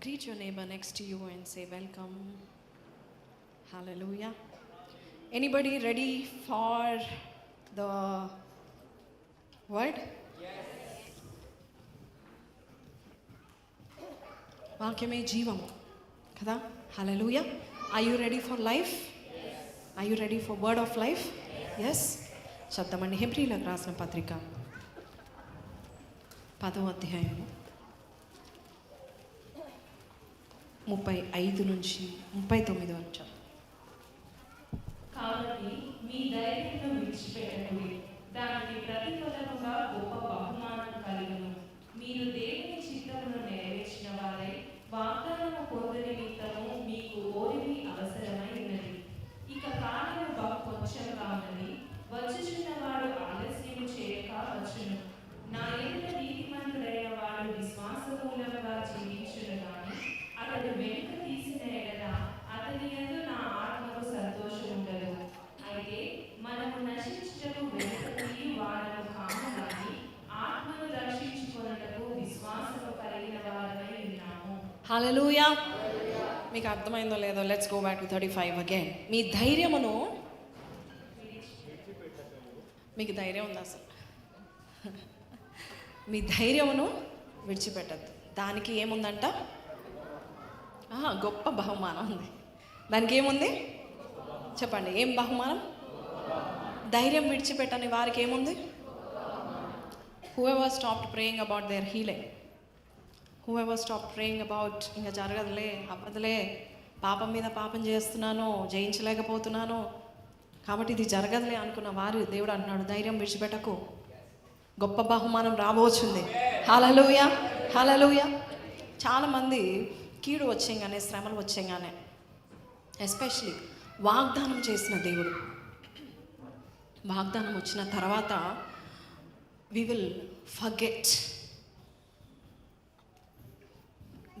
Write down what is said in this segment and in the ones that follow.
Greet your neighbor next to you and say, welcome. Hallelujah. Anybody ready for the word? వాక్యమే జీవం కదా. హల్లెలూయా. Are you ready for life? Are you ready for word of life? Yes. చదవండి హెబ్రీలకు రాసిన పత్రిక 10వ అధ్యాయము 35 నుంచి 39 వరకు. కాబట్టి మీ ధైర్యమును విడిచిపెట్టకుడి, దానికి ప్రతిఫలముగా గొప్ప బహుమానం కలుగును. మీరు దేవుని చిత్తమును నెరవేర్చిన వారై వాగ్దానము పొందు నిమిత్తము మీకు ఓరిమి అవసరమై ఉన్నది. ఇక కాలము బహు కొంచెంగా ఉన్నది, వచ్చుచున్నవాడు ఆలస్యము చేయక వచ్చును. నా ఎదుట నీతిమంతుడైన వాడు విశ్వాసమూలముగా జీవించును గాని అతడు వెనుక తీసిన ఎడల అతని యందు నా ఆత్మకు సంతోషం ఉండదు. అయితే మనము నశించుటకు వెనుక తీయి వాడము కాము గాని ఆత్మను రక్షించుకొనుటకు విశ్వాసము కలిగిన వారమై ఉన్నాము. హల్లెలూయా. మీకు అర్థమైందో లేదో, let's go back to 35 again. మీ ధైర్యమును, మీకు ధైర్యం ఉంది అసలు, మీ ధైర్యమును విడిచిపెట్టద్దు. దానికి ఏముందంట? గొప్ప బహుమానం ఉంది. దానికి ఏముంది చెప్పండి, ఏం బహుమానం? ధైర్యం విడిచిపెట్టని వారికి ఏముంది? whoever stopped praying about their healing, whoever stopped praying about ఇంకా జరగదులే, అవ్వదులే, పాపం మీద పాపం చేస్తున్నాను, జయించలేకపోతున్నాను కాబట్టి ఇది జరగదులే అనుకున్న వారు దేవుడు అంటున్నాడు, ధైర్యం విడిచిపెట్టకు, గొప్ప బహుమానం రాబోతుంది. హల్లెలూయా, హల్లెలూయా. చాలామంది కీడు వచ్చేగానే, శ్రమలు వచ్చేగానే, ఎస్పెషలీ వాగ్దానం చేసిన దేవుడు, వాగ్దానం వచ్చిన తర్వాత we will forget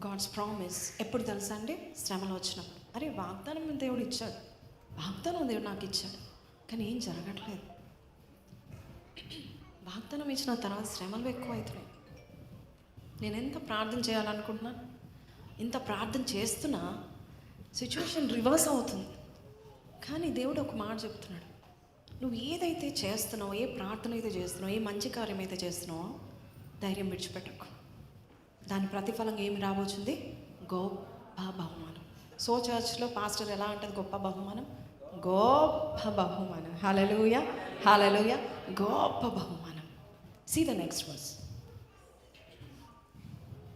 God's promise. ఎప్పుడు తెలుసా అండి? శ్రమలు వచ్చినప్పుడు. అరే వాగ్దానం దేవుడు ఇచ్చాడు, వాగ్దానం దేవుడు నాకు ఇచ్చాడు, కానీ ఏం జరగట్లేదు. వాగ్దానం ఇచ్చిన తర్వాత శ్రమలు ఎక్కువ అవుతున్నాయి. నేను ఎంత ప్రార్థన చేయాలనుకుంటున్నాను, ఇంత ప్రార్థన చేస్తున్నా సిచ్యువేషన్ రివర్స్ అవుతుంది. కానీ దేవుడు ఒక మాట చెప్తున్నాడు, నువ్వు ఏదైతే చేస్తున్నావో, ఏ ప్రార్థన అయితే చేస్తున్నావో, ఏ మంచి కార్యం అయితే చేస్తున్నావో, ధైర్యం విడిచిపెట్టకు. దాని ప్రతిఫలంగా ఏమి రాబోతుంది? గొప్ప బహుమానం. సో చర్చ్లో పాస్టర్ ఎలా ఉంటుంది? గొప్ప బహుమానం, గొప్ప బహుమానం. హల్లెలూయా, హల్లెలూయా, గొప్ప బహుమానం. See the next verse.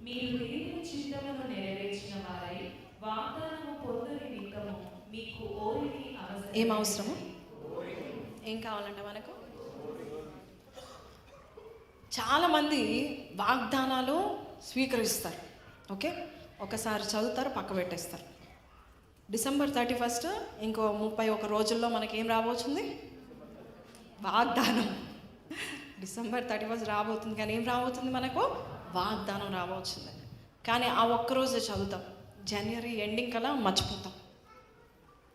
మీరు దేవుని చిత్తమును నెరవేర్చిన వారై వాగ్దానము పొందు నిమిత్తము మీకు ఓరిమి అవసరం. ఏం అవసరము? ఏం కావాలంట మనకు? చాలామంది వాగ్దానాలు స్వీకరిస్తారు, ఓకే, ఒకసారి చదువుతారు, పక్క పెట్టేస్తారు. December 31 ఇంకో 31 రోజుల్లో మనకేం రాబోతుంది? వాగ్దానం. December 31 రాబోతుంది, కానీ ఏం రాబోతుంది మనకు? వాగ్దానం రాబోతుంది. కానీ ఆ ఒక్కరోజే చదువుతాం, జనవరి ఎండింగ్ కల్లా మర్చిపోతాం.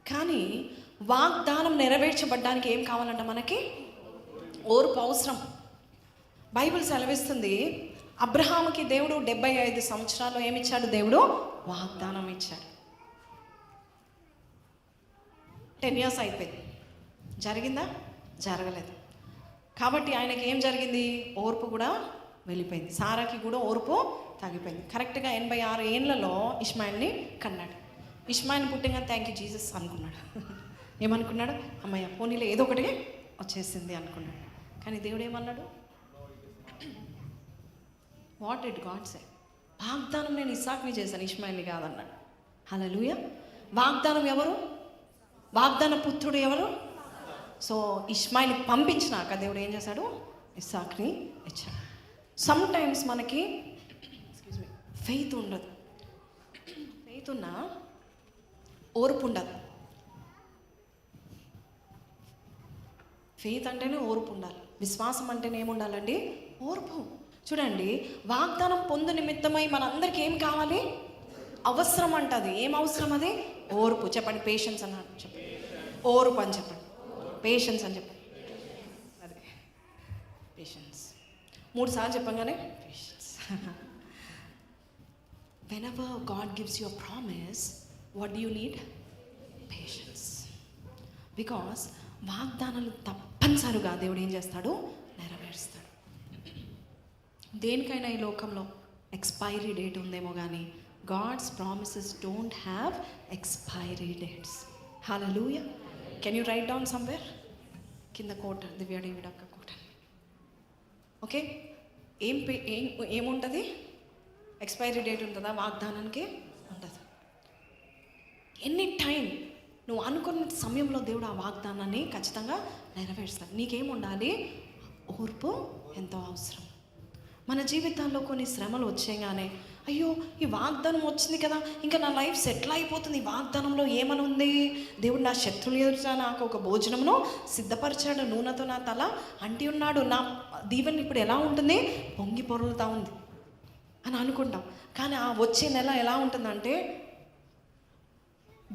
కానీ వాగ్దానం నెరవేర్చబడ్డానికి ఏం కావాలంట మనకి? ఓర్పు అవసరం. బైబిల్ సెలవిస్తుంది, అబ్రహాముకి దేవుడు 75 సంవత్సరాల్లో ఏమిచ్చాడు? దేవుడు వాగ్దానం ఇచ్చాడు. 10 years అయిపోయింది, జరిగిందా? జరగలేదు. కాబట్టి ఆయనకి ఏం జరిగింది? ఓర్పు కూడా వెళ్ళిపోయింది. సారాకి కూడా ఓర్పు తగ్గిపోయింది. కరెక్ట్గా 86 ఏళ్లలో ఇష్మాయిల్ని కన్నాడు. ఇష్మాయిల్ని పుట్టిన థ్యాంక్ యూ జీసస్ అనుకున్నాడు. ఏమనుకున్నాడు? అమ్మయ్య పోనీలో ఏదో ఒకటి వచ్చేసింది అనుకున్నాడు. కానీ దేవుడు ఏమన్నాడు? వాట్ డిడ్ గాడ్ సే? వాగ్దానం నేను ఇస్సాక్ని చేశాను, ఇష్మాయిల్ని కాదన్నాడు. హల్లెలూయా. వాగ్దానం ఎవరు? వాగ్దాన పుత్రుడు ఎవరు? సో ఇష్మాయిల్ని పంపించినాక దేవుడు ఏం చేశాడు? ఇస్సాక్ని ఇచ్చాడు. సమ్ టైమ్స్ మనకి ఫెయిత్ ఉండదు, ఫెయిత్ ఉన్నా ఓర్పు ఉండదు. ఫెయిత్ అంటేనే ఓర్పు ఉండాలి, విశ్వాసం అంటేనే ఏముండాలండి? ఓర్పు. చూడండి, వాగ్దానం పొందు నిమిత్తమై మనందరికీ ఏం కావాలి? అవసరం అంటది. ఏం అవసరం అది? ఓర్పు. చెప్పండి, పేషెన్స్ అన్నాడు. చెప్పండి, ఓర్పు అని చెప్పండి, పేషెన్స్ అని చెప్పండి. అదే పేషెన్స్ 3 సార్లు చెప్పంగానే patience. whenever God gives you a promise, what do you need? Patience. Because వాగ్దానాలు తప్పనిసరిగా దేవుడు ఏం చేస్తాడు? నెరవేరుస్తాడు. దేనికైనా ఈ లోకంలో ఎక్స్పైరీ డేట్ ఉందేమో కానీ God's promises don't have expiry dates. Hallelujah. Can you write down somewhere? కింద కోట దివ్యాడక్క కోట. ఓకే, ఏముంటుంది? ఎక్స్పైరీ డేట్ ఉంటుందా వాగ్దానానికి? ఉంటుంది. ఎనీ టైం నువ్వు అనుకున్న సమయంలో దేవుడు ఆ వాగ్దానాన్ని ఖచ్చితంగా నెరవేరుస్తాడు. నీకేముండాలి? ఓర్పు ఎంతో అవసరం. మన జీవితాల్లో కొన్ని శ్రమలు వచ్చేగానే అయ్యో ఈ వాగ్దానం వచ్చింది కదా, ఇంకా నా లైఫ్ సెటిల్ అయిపోతుంది, ఈ వాగ్దానంలో ఏమని ఉంది? దేవుడు నా శత్రువులు ఎదుట నాకు ఒక భోజనమును సిద్ధపరిచాడు, నూనెతో నా తల అంటి ఉన్నాడు, నా దీవెన ఇప్పుడు ఎలా ఉంటుంది? పొంగి పొరులుతూ ఉంది అని అనుకుంటాం. కానీ ఆ వచ్చే నెల ఎలా ఉంటుందంటే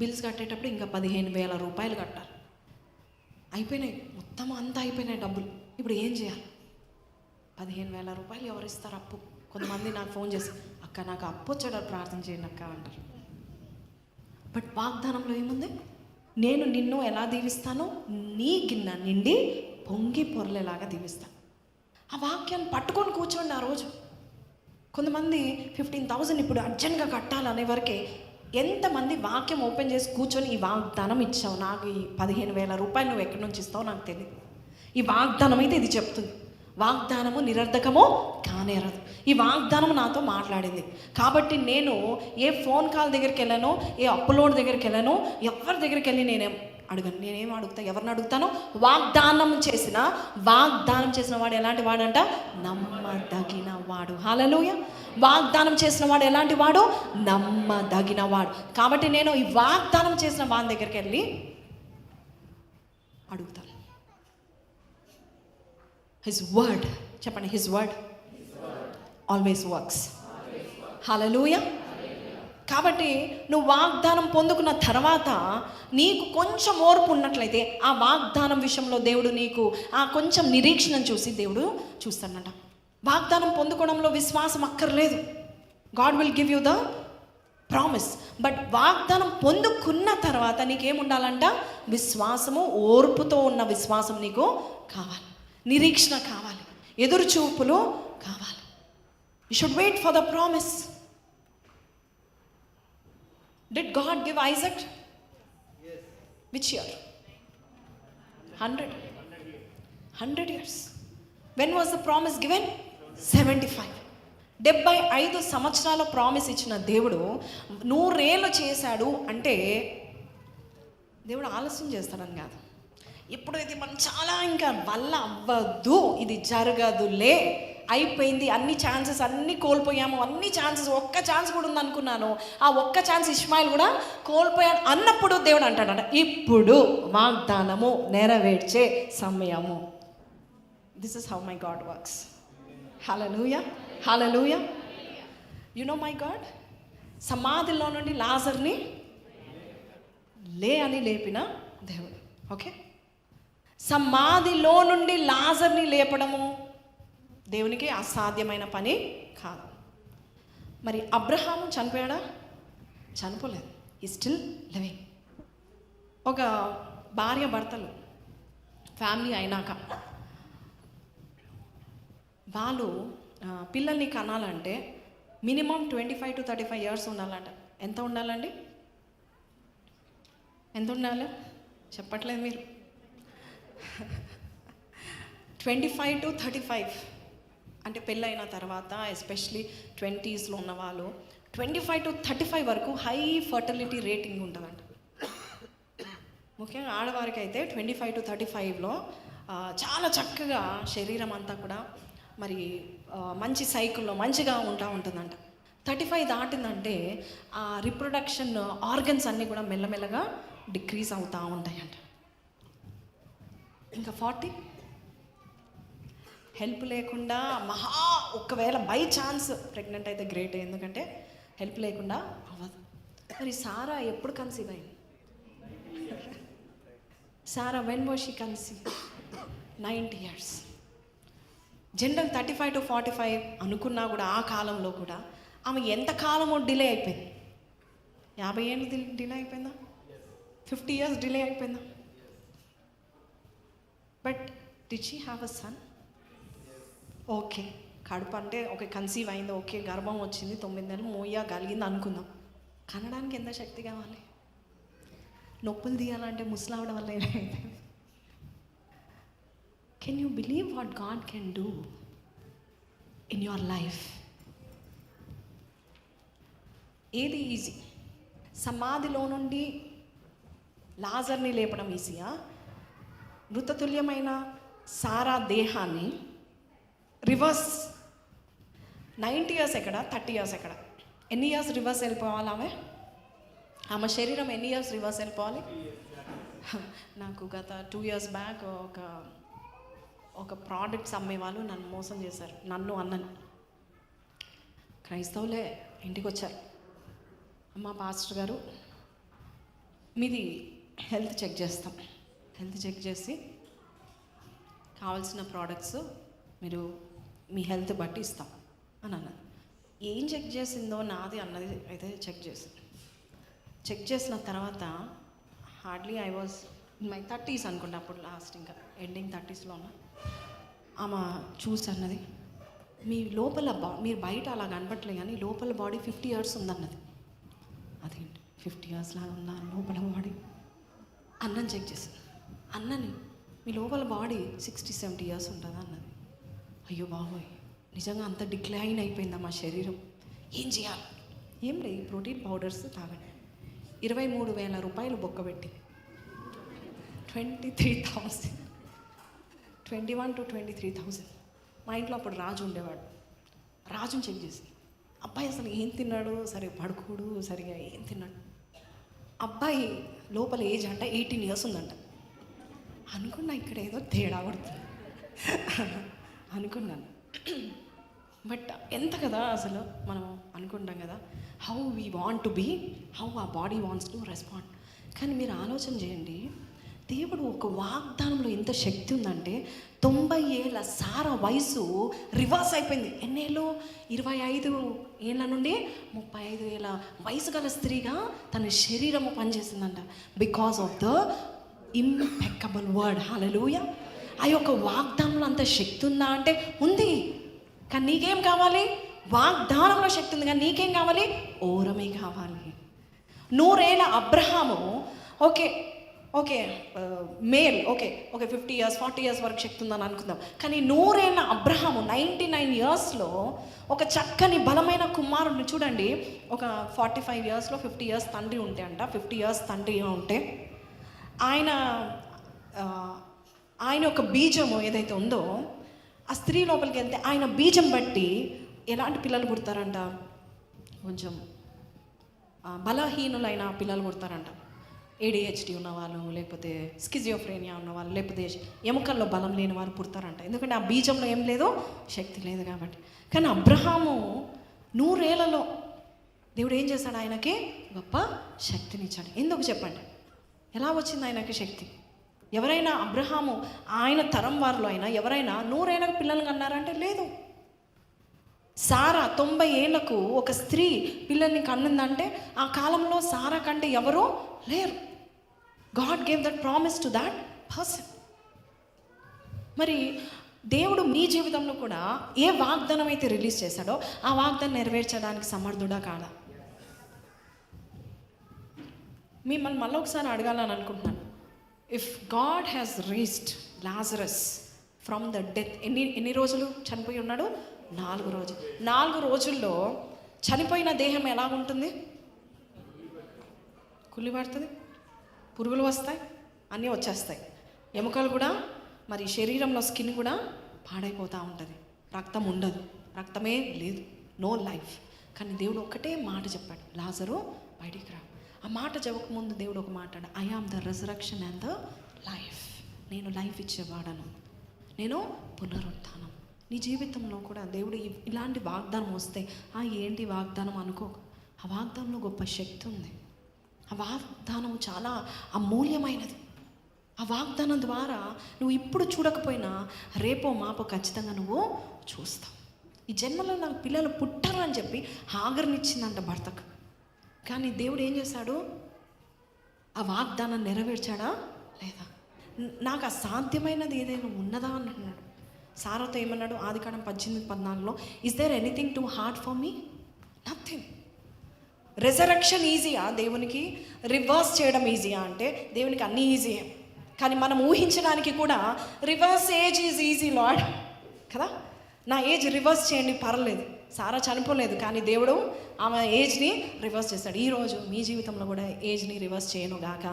బిల్స్ కట్టేటప్పుడు ఇంకా 15,000 రూపాయలు కట్టాలి. అయిపోయినాయి, మొత్తం అంతా అయిపోయినాయి డబ్బులు. ఇప్పుడు ఏం చేయాలి? 15,000 రూపాయలు ఎవరు ఇస్తారు అప్పు? కొంతమంది నాకు ఫోన్ చేసి అక్క నాకు అప్పు వచ్చాడు ప్రార్థన చేయండి అక్క అంటారు. బట్ వాగ్దానంలో ఏముంది? నేను నిన్ను ఎలా దీవిస్తానో నీ గిన్నె నిండి పొంగి పొరలేలాగా దీవిస్తాను. ఆ వాక్యాన్ని పట్టుకొని కూర్చోండి ఆ రోజు. కొంతమంది 15,000 ఇప్పుడు అర్జెంట్గా కట్టాలనే వరకే ఎంతమంది వాక్యం ఓపెన్ చేసి కూర్చొని ఈ వాగ్దానం ఇచ్చావు, నాకు ఈ 15,000 రూపాయలు నువ్వు ఎక్కడి నుంచి ఇస్తావు నాకు తెలియదు. ఈ వాగ్దానం అయితే ఇది చెప్తుంది, వాగ్దానము నిరర్ధకమో కానేరదు. ఈ వాగ్దానం నాతో మాట్లాడింది కాబట్టి నేను ఏ ఫోన్ కాల్ దగ్గరికి వెళ్ళానో, ఏ అప్లోడ్ దగ్గరికి వెళ్ళానో, ఎవరి దగ్గరికి వెళ్ళి నేనేం అడుగుతా? ఎవరిని అడుగుతాను? వాగ్దానం చేసిన వాడు ఎలాంటి వాడంట? నమ్మదగిన వాడు. హల్లెలూయా. వాగ్దానం చేసిన వాడు ఎలాంటి వాడు? నమ్మదగిన వాడు. కాబట్టి నేను ఈ వాగ్దానం చేసిన వాడి దగ్గరికి వెళ్ళి అడుగుతాను. హిస్ వర్డ్, చెప్పండి, హిస్ వర్డ్ ఆల్వేస్ వర్క్స్. హల్లెలూయా. కాబట్టి నువ్వు వాగ్దానం పొందుకున్న తర్వాత నీకు కొంచెం ఓర్పు ఉన్నట్లయితే ఆ వాగ్దానం విషయంలో దేవుడు నీకు ఆ కొంచెం నిరీక్షణను చూసి దేవుడు చూస్తాడట. వాగ్దానం పొందుకోవడంలో విశ్వాసం అక్కర్లేదు. God will give you the promise. But వాగ్దానం పొందుకున్న తర్వాత నీకేముండాలంట? విశ్వాసము, ఓర్పుతో ఉన్న విశ్వాసం నీకు కావాలి, నిరీక్షణ కావాలి, ఎదురు చూపులు కావాలి. You should wait for the promise. Did God give Isaac? Yes. Which year? 100 years. When was the promise given? 75. 75 సంవత్సరాల ప్రామిస్ ఇచ్చిన దేవుడు 100 ఏళ్ళు చేశాడు అంటే దేవుడు ఆలస్యం చేస్తాడని కాదు. ఇప్పుడు ఇది మనం చాలా ఇంకా వల్ల అవ్వదు, ఇది జరగదులే, అయిపోయింది, అన్ని ఛాన్సెస్ అన్నీ కోల్పోయాము, అన్ని ఛాన్సెస్, ఒక్క ఛాన్స్ కూడా ఉంది అనుకున్నాను, ఆ ఒక్క ఛాన్స్ ఇష్మాయిల్ కూడా కోల్పోయాను అన్నప్పుడు దేవుడు అంటాడంట, ఇప్పుడు వాగ్దానము నెరవేర్చే సమయము. This is how my God works. Hallelujah, hallelujah. You know my God, సమాధిలో నుండి లాజర్ని అని లేపిన దేవుడు. ఓకే, సమాధిలో నుండి లాజర్ని లేపడము దేవునికి అసాధ్యమైన పని కాదు. మరి అబ్రహాము చనిపోయాడా? చనిపోలేదు. ఈ స్టిల్ లివింగ్. ఒక భార్య భర్తలు ఫ్యామిలీ అయినాక వాళ్ళు పిల్లల్ని కనాలంటే మినిమం 25 to 35 years ఉండాలంట. ఎంత ఉండాలండి? ఎంత ఉండాలి? చెప్పట్లేదు మీరు. 25 to 35 అంటే పెళ్ళైన తర్వాత, ఎస్పెషలీ 20sలో ఉన్న వాళ్ళు 25 to 35 వరకు హై ఫర్టిలిటీ రేటింగ్ ఉంటుందంట. ముఖ్యంగా ఆడవారికి అయితే 25 to 35లో చాలా చక్కగా శరీరం అంతా కూడా మరి మంచి సైకిల్లో మంచిగా ఉంటుందంట. 35 దాటిందంటే ఆ రిప్రొడక్షన్ ఆర్గన్స్ అన్నీ కూడా మెల్లమెల్లగా డిక్రీజ్ అవుతూ ఉంటాయంట. ఇంకా 40 హెల్ప్ లేకుండా ఒకవేళ బై ఛాన్స్ ప్రెగ్నెంట్ అయితే గ్రేట్, ఎందుకంటే హెల్ప్ లేకుండా అవ్వదు. మరి సారా ఎప్పుడు కన్సీవ్ అయింది? Sarah when was she conceive? 90 years. General 35 to 45 అనుకున్నా కూడా ఆ కాలంలో కూడా ఆమె ఎంతకాలమో డిలే అయిపోయింది. 50 ఏళ్ళు డిలే అయిపోయిందా? 50 years డిలే అయిపోయిందా? But did she have a son? Okay, కడుపు అంటే ఓకే, కన్సీవ్ అయింది, ఓకే, గర్భం వచ్చింది, 9 నెలలు మోయగలిగింది అనుకుందాం. కనడానికి ఎంత శక్తి కావాలి? నొప్పులు తీయాలంటే ముసలావిడ వల్ల ఏమైతే. Can you believe what God can do in your life? ఏది ఈజీ? సమాధిలో నుండి లాజర్ని లేపడం ఈజీయా? మృతతుల్యమైన సారా దేహాన్ని రివర్స్ 90 years ఎక్కడ, 30 years ఎక్కడ? ఎన్ని ఇయర్స్ రివర్స్ వెళ్ళిపోవాలి ఆమె శరీరం ఎన్ని ఇయర్స్ రివర్స్ వెళ్ళిపోవాలి? నాకు గత 2 years బ్యాక్ ఒక ప్రోడక్ట్స్ అమ్మేవాళ్ళు నన్ను మోసం చేశారు. నన్ను అన్నని క్రైస్తవులే ఇంటికి వచ్చారు. అమ్మ పాస్టర్ గారు, మీది హెల్త్ చెక్ చేస్తాం, హెల్త్ చెక్ చేసి కావాల్సిన ప్రోడక్ట్స్ మీరు మీ హెల్త్ బట్టి ఇస్తాం అని అన్నది. ఏం చెక్ చేసిందో నాది అన్నది అయితే చెక్ చేసిన తర్వాత hardly I was in my 30s అనుకుంటా, అప్పుడు లాస్ట్ ఇంకా ఎండింగ్ 30sలో ఉన్న. ఆమె చూసి అన్నది, మీ లోపల మీరు బయట అలా కనపట్లే కానీ లోపల బాడీ 50 years ఉందన్నది. అదేంటి 50 years లాగా ఉందా లోపల బాడీ? అన్నం చెక్ చేసింది. అన్నని మీ లోపల బాడీ 60-70 years ఉంటుందా అన్నది. అయ్యో బాబోయ్, నిజంగా అంత డిక్లైన్ అయిపోయిందా మా శరీరం? ఏం చేయాలి? ఏం లేదు, ప్రోటీన్ పౌడర్స్ తాగండి. 23,000 రూపాయలు బొక్కబెట్టి 23,000, 21 to 23,000. మా ఇంట్లో అప్పుడు రాజు ఉండేవాడు. రాజుని చెక్ చేసి, అబ్బాయి అసలు ఏం తిన్నాడు, సరిగా పడుకోడు, సరిగా ఏం తిన్నాడు. అబ్బాయి లోపల ఏజ్ అంటే 18 years ఉందంట. అనుకున్నా ఇక్కడ ఏదో తేడా పడుతుంది అనుకున్నాను. బట్ ఎంత కదా అసలు మనం అనుకుంటాం కదా, how we want to be, how ఆ బాడీ వాంట్స్ టు రెస్పాండ్. కానీ మీరు ఆలోచన చేయండి, దేవుడు ఒక వాగ్దానంలో ఎంత శక్తి ఉందంటే 90 ఏళ్ళ సారా వయసు రివర్స్ అయిపోయింది. ఎన్నేళ్ళు? 25 ఏళ్ళ నుండి 35 ఏళ్ళ వయసు గల స్త్రీగా తన శరీరము పనిచేసిందంట. Because of the impeccable word. Hallelujah. ఆ యొక్క వాగ్దానంలో అంత శక్తి ఉందా అంటే ఉంది. కానీ నీకేం కావాలి? వాగ్దానంలో శక్తి ఉంది, కానీ నీకేం కావాలి? ఓరమే కావాలి. 100 ఏళ్ళ Abraham okay male, okay 50 years 40 years వరకు శక్తి ఉందని అనుకుందాం. కానీ 100 ఏళ్ళ అబ్రహాము 99 yearsలో ఒక చక్కని బలమైన కుమారుడిని చూడండి. ఒక 45 yearsలో 50 years తండ్రి ఉంటే అంట, 50 years తండ్రిగా ఉంటే ఆయన ఒక బీజము ఏదైతే ఉందో ఆ స్త్రీ లోపలికి వెళ్తే ఆయన బీజం బట్టి ఎలాంటి పిల్లలు పుడతారంట? కొంచెం బలహీనులైన పిల్లలు పుడతారంట. ADHD ఉన్నవాళ్ళు, లేకపోతే స్కిజోఫ్రేనియా ఉన్నవాళ్ళు, లేకపోతే ఎముకల్లో బలం లేని వారు పుడతారంట. ఎందుకంటే ఆ బీజంలో ఏం లేదు, శక్తి లేదు కాబట్టి. కానీ అబ్రహాము 100 ఏళ్లలో దేవుడు ఏం చేశాడు? ఆయనకి గొప్ప శక్తినిచ్చాడు. ఎందుకు చెప్పండి? ఎలా వచ్చింది ఆయనకి శక్తి? ఎవరైనా అబ్రహాము ఆయన తరం వారిలో అయినా ఎవరైనా 100 ఏళ్ళకు పిల్లలు కన్నారంటే లేదు. సారా 90 ఏళ్లకు ఒక స్త్రీ పిల్లల్ని కన్నుందంటే ఆ కాలంలో సారా కంటే ఎవరూ లేరు. God gave that promise to that person. మరి దేవుడు మీ జీవితంలో కూడా ఏ వాగ్దానం అయితే రిలీజ్ చేశాడో ఆ వాగ్దానం నెరవేర్చడానికి సమర్థుడా కాదా? మిమ్మల్ని మళ్ళీ ఒకసారి అడగాలని అనుకుంటున్నాను. If God has raised Lazarus from the death, ఎన్ని రోజులు చనిపోయి ఉన్నాడు? 4 రోజులు. 4 రోజుల్లో చనిపోయిన దేహం ఎలా ఉంటుంది? కుళ్ళిపడుతుంది, పురుగులు వస్తాయి, అన్నీ వచ్చేస్తాయి, ఎముకలు కూడా, మరి శరీరంలో స్కిన్ కూడా పాడైపోతూ ఉంటుంది, రక్తం ఉండదు, రక్తమే లేదు, నో లైఫ్. కానీ దేవుడు ఒకటే మాట చెప్పాడు, లాజరు బయటికి రా. ఆ మాట చెప్పకముందు దేవుడు ఒక మాట అన్నాడు, I am the resurrection and the life. నేను లైఫ్ ఇచ్చేవాడను, నేను పునరుత్థానం. నీ జీవితంలో కూడా దేవుడు ఇలాంటి వాగ్దానం వస్తే ఏంటి వాగ్దానం అనుకో, ఆ వాగ్దానంలో గొప్ప శక్తి ఉంది. ఆ వాగ్దానం చాలా అమూల్యమైనది. ఆ వాగ్దానం ద్వారా నువ్వు ఇప్పుడు చూడకపోయినా రేపో మాపో ఖచ్చితంగా నువ్వు చూస్తావు. ఈ జన్మలో నాకు పిల్లలు పుట్టరు అని చెప్పి హాగర్నిచ్చిందంట భర్తకు. కానీ దేవుడు ఏం చేశాడు? ఆ వాగ్దానం నెరవేర్చాడా లేదా? నాకు అసాధ్యమైనది ఏదైనా ఉన్నదా అని అన్నాడు. సారాతో ఏమన్నాడు? ఆదికాండం 18:14 is there anything too hard for me? Nothing. Resurrection ఈజీయా దేవునికి? రివర్స్ చేయడం ఈజీయా అంటే దేవునికి అన్నీ ఈజీయే. కానీ మనం ఊహించడానికి కూడా reverse age is easy lord కదా. నా ఏజ్ రివర్స్ చేయండి పర్లేదు. సారా చనిపోలేదు, కానీ దేవుడు ఆమె ఏజ్ని రివర్స్ చేస్తాడు. ఈరోజు మీ జీవితంలో కూడా ఏజ్ని రివర్స్ చేయను గాక.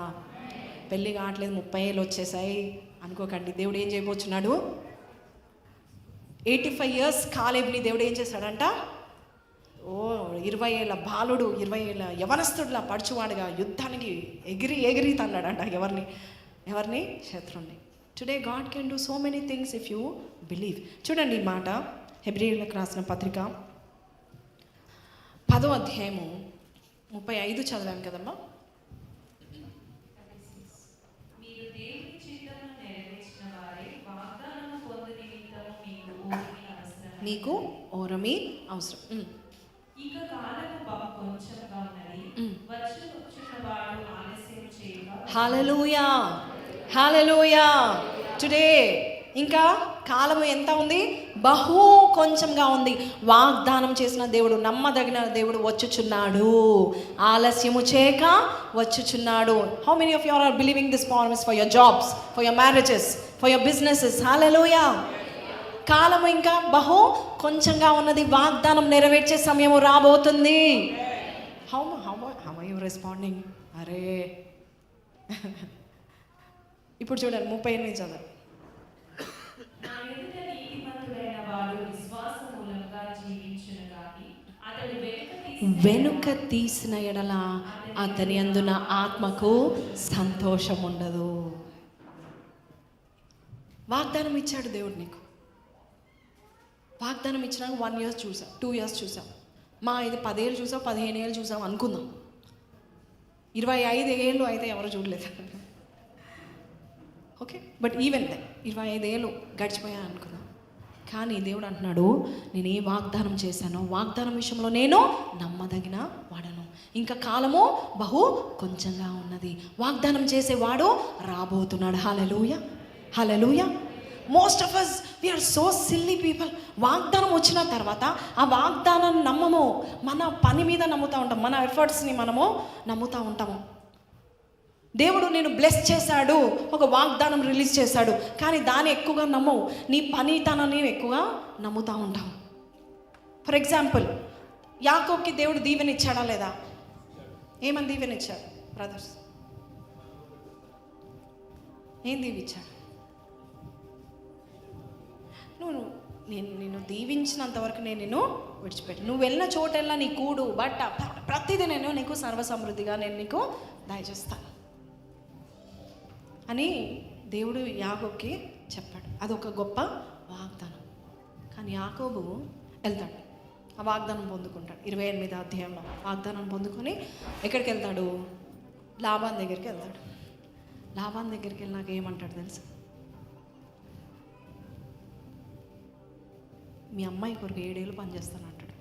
పెళ్ళి కావట్లేదు, 30 ఏళ్ళు వచ్చేసాయి అనుకోకండి. దేవుడు ఏం చేయబోతున్నాడు? 85 ఇయర్స్ కాలేబ్ని దేవుడు ఏం చేశాడంట? 20 ఏళ్ళ బాలుడు, 20 ఏళ్ళ యవనస్తుడిలా పడుచువాడుగా యుద్ధానికి ఎగిరి తన్నాడంట. ఎవరిని? శత్రువుని. Today God can do so many things if you believe. చూడండి ఈ మాట, హెబ్రీయులకు రాసిన పత్రిక 10వ అధ్యాయము 35 చదివాం కదమ్మా. మీరు దేవుని చిత్తమును నెరవేర్చిన వారై వాగ్దానము పొందు నిమిత్తము మీకు ఓరమి అవసరం. ఇక కాలము బహు కొంచెంగా ఉన్నది, వచ్చుచున్నవాడు ఆలస్యం చేయగా. హల్లెలూయా, హల్లెలూయా. టుడే ఇంకా కాలము ఎంత ఉంది? బహు కొంచెంగా ఉంది. వాగ్దానం చేసిన దేవుడు, నమ్మదగిన దేవుడు వచ్చుచున్నాడు, ఆలస్యము చేయక వచ్చుచున్నాడు. How many of you are believing this promise for your jobs, for your marriages, for your businesses? Hallelujah. కాలము ఇంకా బహు కొంచెంగా ఉన్నది, వాగ్దానం నెరవేర్చే సమయము రాబోతుంది. How are you responding? అరే ఇప్పుడు చూడండి 38 చదవండి. నా ఎదుట నీతిమంతుడైన వాడు విశ్వాస మూలంగా జీవించును గాని అతడు వెనుక తీసిన ఎడల అతని అందున ఆత్మకు సంతోషం ఉండదు. వాగ్దానం ఇచ్చాడు దేవుడు నీకు. వాగ్దానం ఇచ్చినాక 1 ఇయర్ చూసాం, 2 ఇయర్స్ చూసాం, మా ఇది 10 ఏళ్ళు చూసాం, 15 ఏళ్ళు చూసాం అనుకుందాం. 25 ఏళ్ళు అయితే ఎవరు చూడలేదు. ఓకే, బట్ ఈవెన్ 25 ఏళ్ళు గడిచిపోయా అనుకుందాం. కానీ దేవుడు అంటున్నాడు, నేను ఏ వాగ్దానం చేశానో వాగ్దానం విషయంలో నేను నమ్మదగిన వాడను. ఇంకా కాలము బహు కొంచెంగా ఉన్నది, వాగ్దానం చేసేవాడు రాబోతున్నాడు. Hallelujah, hallelujah. Most of us we are so silly people. వాగ్దానం వచ్చిన తర్వాత ఆ వాగ్దానాన్ని నమ్మము, మన పని మీద నమ్ముతూ ఉంటాం, మన ఎఫర్ట్స్ని మనము నమ్ముతూ ఉంటాము. దేవుడు నేను బ్లెస్ చేశాడు, ఒక వాగ్దానం రిలీజ్ చేశాడు, కానీ దాన్ని ఎక్కువగా నమ్మవు, నీ పనితనాన్ని ఎక్కువగా నమ్ముతూ ఉంటావు. ఫర్ ఎగ్జాంపుల్, యాకోబుకి దేవుడు దీవెన ఇచ్చాడా లేదా? ఏమని దీవెన ఇచ్చాడు బ్రదర్స్? ఏం దీవిచ్చాడు? నేను దీవించినంతవరకు నేను నిన్ను విడిచిపెట్టు, నువ్వు వెళ్ళిన చోటెల్లా నీ కూడు బట్ట ప్రతిదీ నేను నీకు సర్వసమృద్ధిగా నేను నీకు దయచేస్తాను అని దేవుడు యాకోబుకి చెప్పాడు. అదొక గొప్ప వాగ్దానం. కానీ యాకోబు వెళ్తాడు, ఆ వాగ్దానం పొందుకుంటాడు. 28వ అధ్యాయంలో వాగ్దానం పొందుకొని ఎక్కడికి వెళ్తాడు? లాబాన్ దగ్గరికి వెళ్తాడు. లాబాన్ దగ్గరికి వెళ్ళినాక ఏమంటాడు తెలుసు? మీ అమ్మాయి కొరకు 7 ఏళ్ళు పనిచేస్తాను అంటాడు.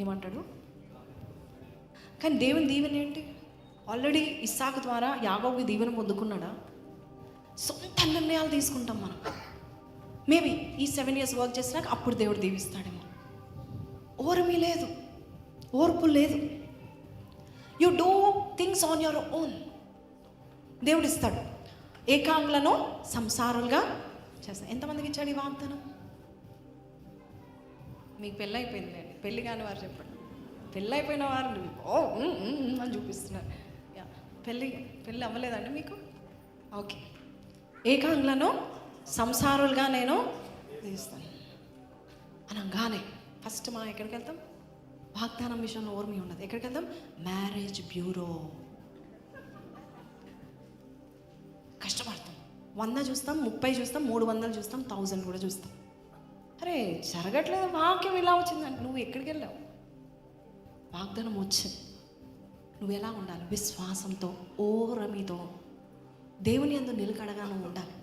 ఏమంటాడు? కానీ దేవుని దీవెన ఏంటి? ఆల్రెడీ ఇస్సాకు ద్వారా యాకోబుకి దీవెన పొందుకున్నాడా? సొంత నిర్ణయాలు తీసుకుంటాం మనం. మేబీ ఈ 7 ఇయర్స్ వర్క్ చేసినాక అప్పుడు దేవుడు దీవిస్తాడేమో. ఓర్మి లేదు, ఓర్పు లేదు. You do things on your own. దేవుడు ఇస్తాడు. ఏకాంగులను సంసారులుగా చేస్తాడు. ఎంతమందికి ఇచ్చాడు ఈ వాగ్దానం? మీకు పెళ్ళి అయిపోయింది అండి, పెళ్ళి కాని వారు చెప్పండి. పెళ్ళి అయిపోయిన వారు అని చూపిస్తున్నారు. పెళ్ళి అవ్వలేదండి మీకు? ఓకే. ఏకాంగులను సంసారులుగా నేను తీస్తాను అనగానే ఫస్ట్ మనం ఎక్కడికి వెళ్తాం? వాగ్దానం విషయంలో ఓర్మి ఉండదు. ఎక్కడికి వెళ్తాం? Marriage bureau. కష్టపడతాం, 100 చూస్తాం, 30 చూస్తాం, 300 చూస్తాం, 1000 కూడా చూస్తాం. అరే జరగట్లేదు, వాక్యం ఇలా వచ్చిందంటే నువ్వు ఎక్కడికి వెళ్ళావు? వాగ్దానం వచ్చింది. నువ్వు ఎలా ఉండాలి? విశ్వాసంతో, ఓరమితో, దేవుని యందు నిలకడగా నువ్వు ఉండాలి.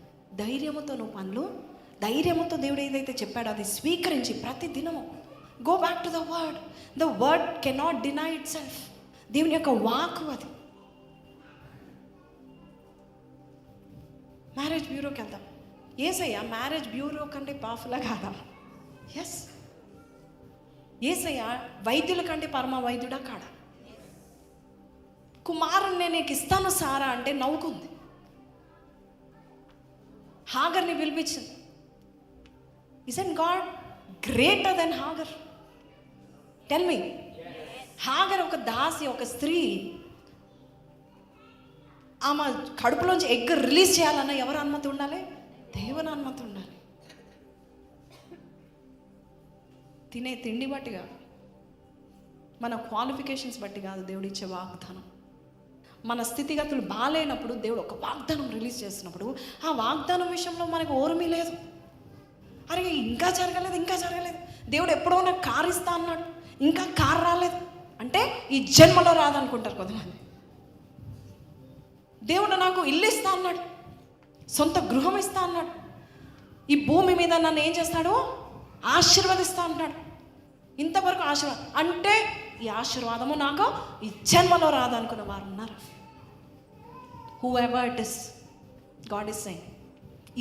ధైర్యంతో నువ్వు పనులు ధైర్యంతో దేవుడు ఏదైతే చెప్పాడో అది స్వీకరించి ప్రతి దినము go back to the word cannot deny it self. దేవుని యొక్క వాక్ అది. మ్యారేజ్ బ్యూరోకి వెళ్దాం. యేసయ్య మ్యారేజ్ బ్యూరో కంటే పవర్ఫుల్లా కాదా? ఎస్. యేసయ్య వైద్యుల కంటే పరమ వైద్యుడా కాడా? కుమారుని నేను నీకు ఇస్తాను సారా అంటే నవ్వుకుంది. హాగర్ని పిలిపించింది. Isn't God greater than Hagar? Tell me. Hagar ఒక దాసి, ఒక స్త్రీ. ఆమె కడుపులోంచి ఎగ్ రిలీజ్ చేయాలన్నా ఎవరు అనుమతి ఉండాలి? దేవుని అనుమతి ఉండాలి. తినే తిండి బట్టి కాదు, మన క్వాలిఫికేషన్స్ బట్టి కాదు దేవుడు ఇచ్చే వాగ్దానం. మన స్థితిగతులు బాగాలేనప్పుడు దేవుడు ఒక వాగ్దానం రిలీజ్ చేస్తున్నప్పుడు ఆ వాగ్దానం విషయంలో మనకు ఓర్మి లేదు. అరే ఇంకా జరగలేదు, దేవుడు ఎప్పుడో నాకు కారు ఇస్తా అన్నాడు, ఇంకా కారు రాలేదు అంటే ఈ జన్మలో రాదనుకుంటారు కొంతమంది. దేవుడు నాకు ఇల్లు ఇస్తా అన్నాడు, సొంత గృహం ఇస్తా అన్నాడు, ఈ భూమి మీద నన్ను ఏం చేస్తాడు? ఆశీర్వదిస్తా అన్నాడు. ఇంతవరకు ఆశీర్వాదం అంటే ఈ ఆశీర్వాదము నాకు ఈ జన్మలో రాదనుకున్న వారు ఉన్నారు. Who ever it is, God is saying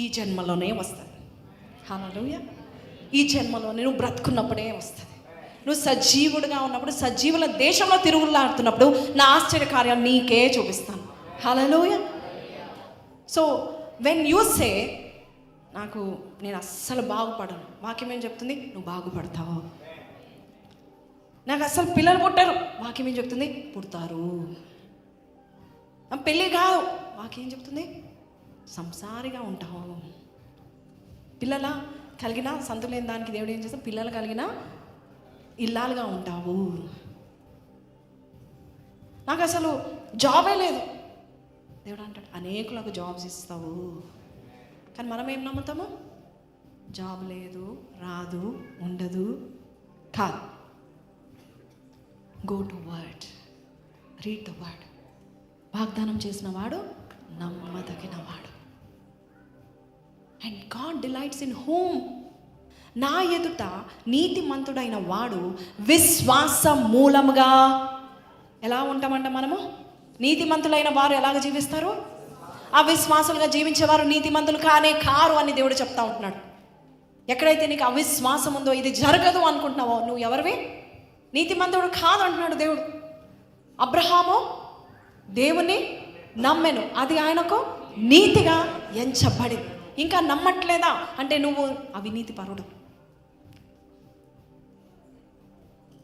ఈ జన్మలోనే వస్తుంది. హల్లెలూయా. ఈ జన్మలోనే నువ్వు బ్రతుకున్నప్పుడే వస్తుంది. నువ్వు సజీవుడిగా ఉన్నప్పుడు, సజీవుల దేశంలో తిరుగులాడుతున్నప్పుడు నా ఆశ్చర్య కార్యాలు నీకే చూపిస్తాను. హల్లెలూయా. సో వెన్ యూ సే నేను అస్సలు బాగుపడను, వాక్యం ఏం చెప్తుంది? నువ్వు బాగుపడతావు. నాకు అస్సలు పిల్లలు పుట్టరు, వాక్యం ఏం చెప్తుంది? పుడతారు. పెళ్ళి కాదు, వాక్యం ఏం చెప్తుంది? సంసారిగా ఉంటావు. పిల్లల కలిగిన సంతులేని దానికి దేవుడు ఏం చేస్తావు? పిల్లలు కలిగిన ఇల్లాలుగా ఉంటావు. నాకు అసలు జాబే లేదు, దేవుడు అంటాడు అనేకులకు జాబ్స్ ఇస్తావు. కానీ మనం ఏం నమ్ముతాము? జాబ్ లేదు, రాదు, ఉండదు కాదు. Go to word, read the word. వాగ్దానం చేసిన వాడు నమ్మదగిన వాడు. And God delights in whom. నా ఎదుట నీతిమంతుడైన వాడు విశ్వాస మూలముగా. ఎలా ఉంటామంట మనము? నీతిమంతులైన వారు ఎలాగ జీవిస్తారు? అవిశ్వాసులుగా జీవించేవారు నీతిమంతులు కానే కారు అని దేవుడు చెప్తా ఉంటున్నాడు. ఎక్కడైతే నీకు అవిశ్వాసం ఉందో, ఇది జరగదు అనుకుంటున్నావో, నువ్వు ఎవరివి? నీతిమంతుడు కాదు అంటున్నాడు దేవుడు. అబ్రహాము దేవుని నమ్మెను, అది ఆయనకు నీతిగా ఎంచబడింది. ఇంకా నమ్మట్లేదా అంటే నువ్వు అవినీతి పరుడు.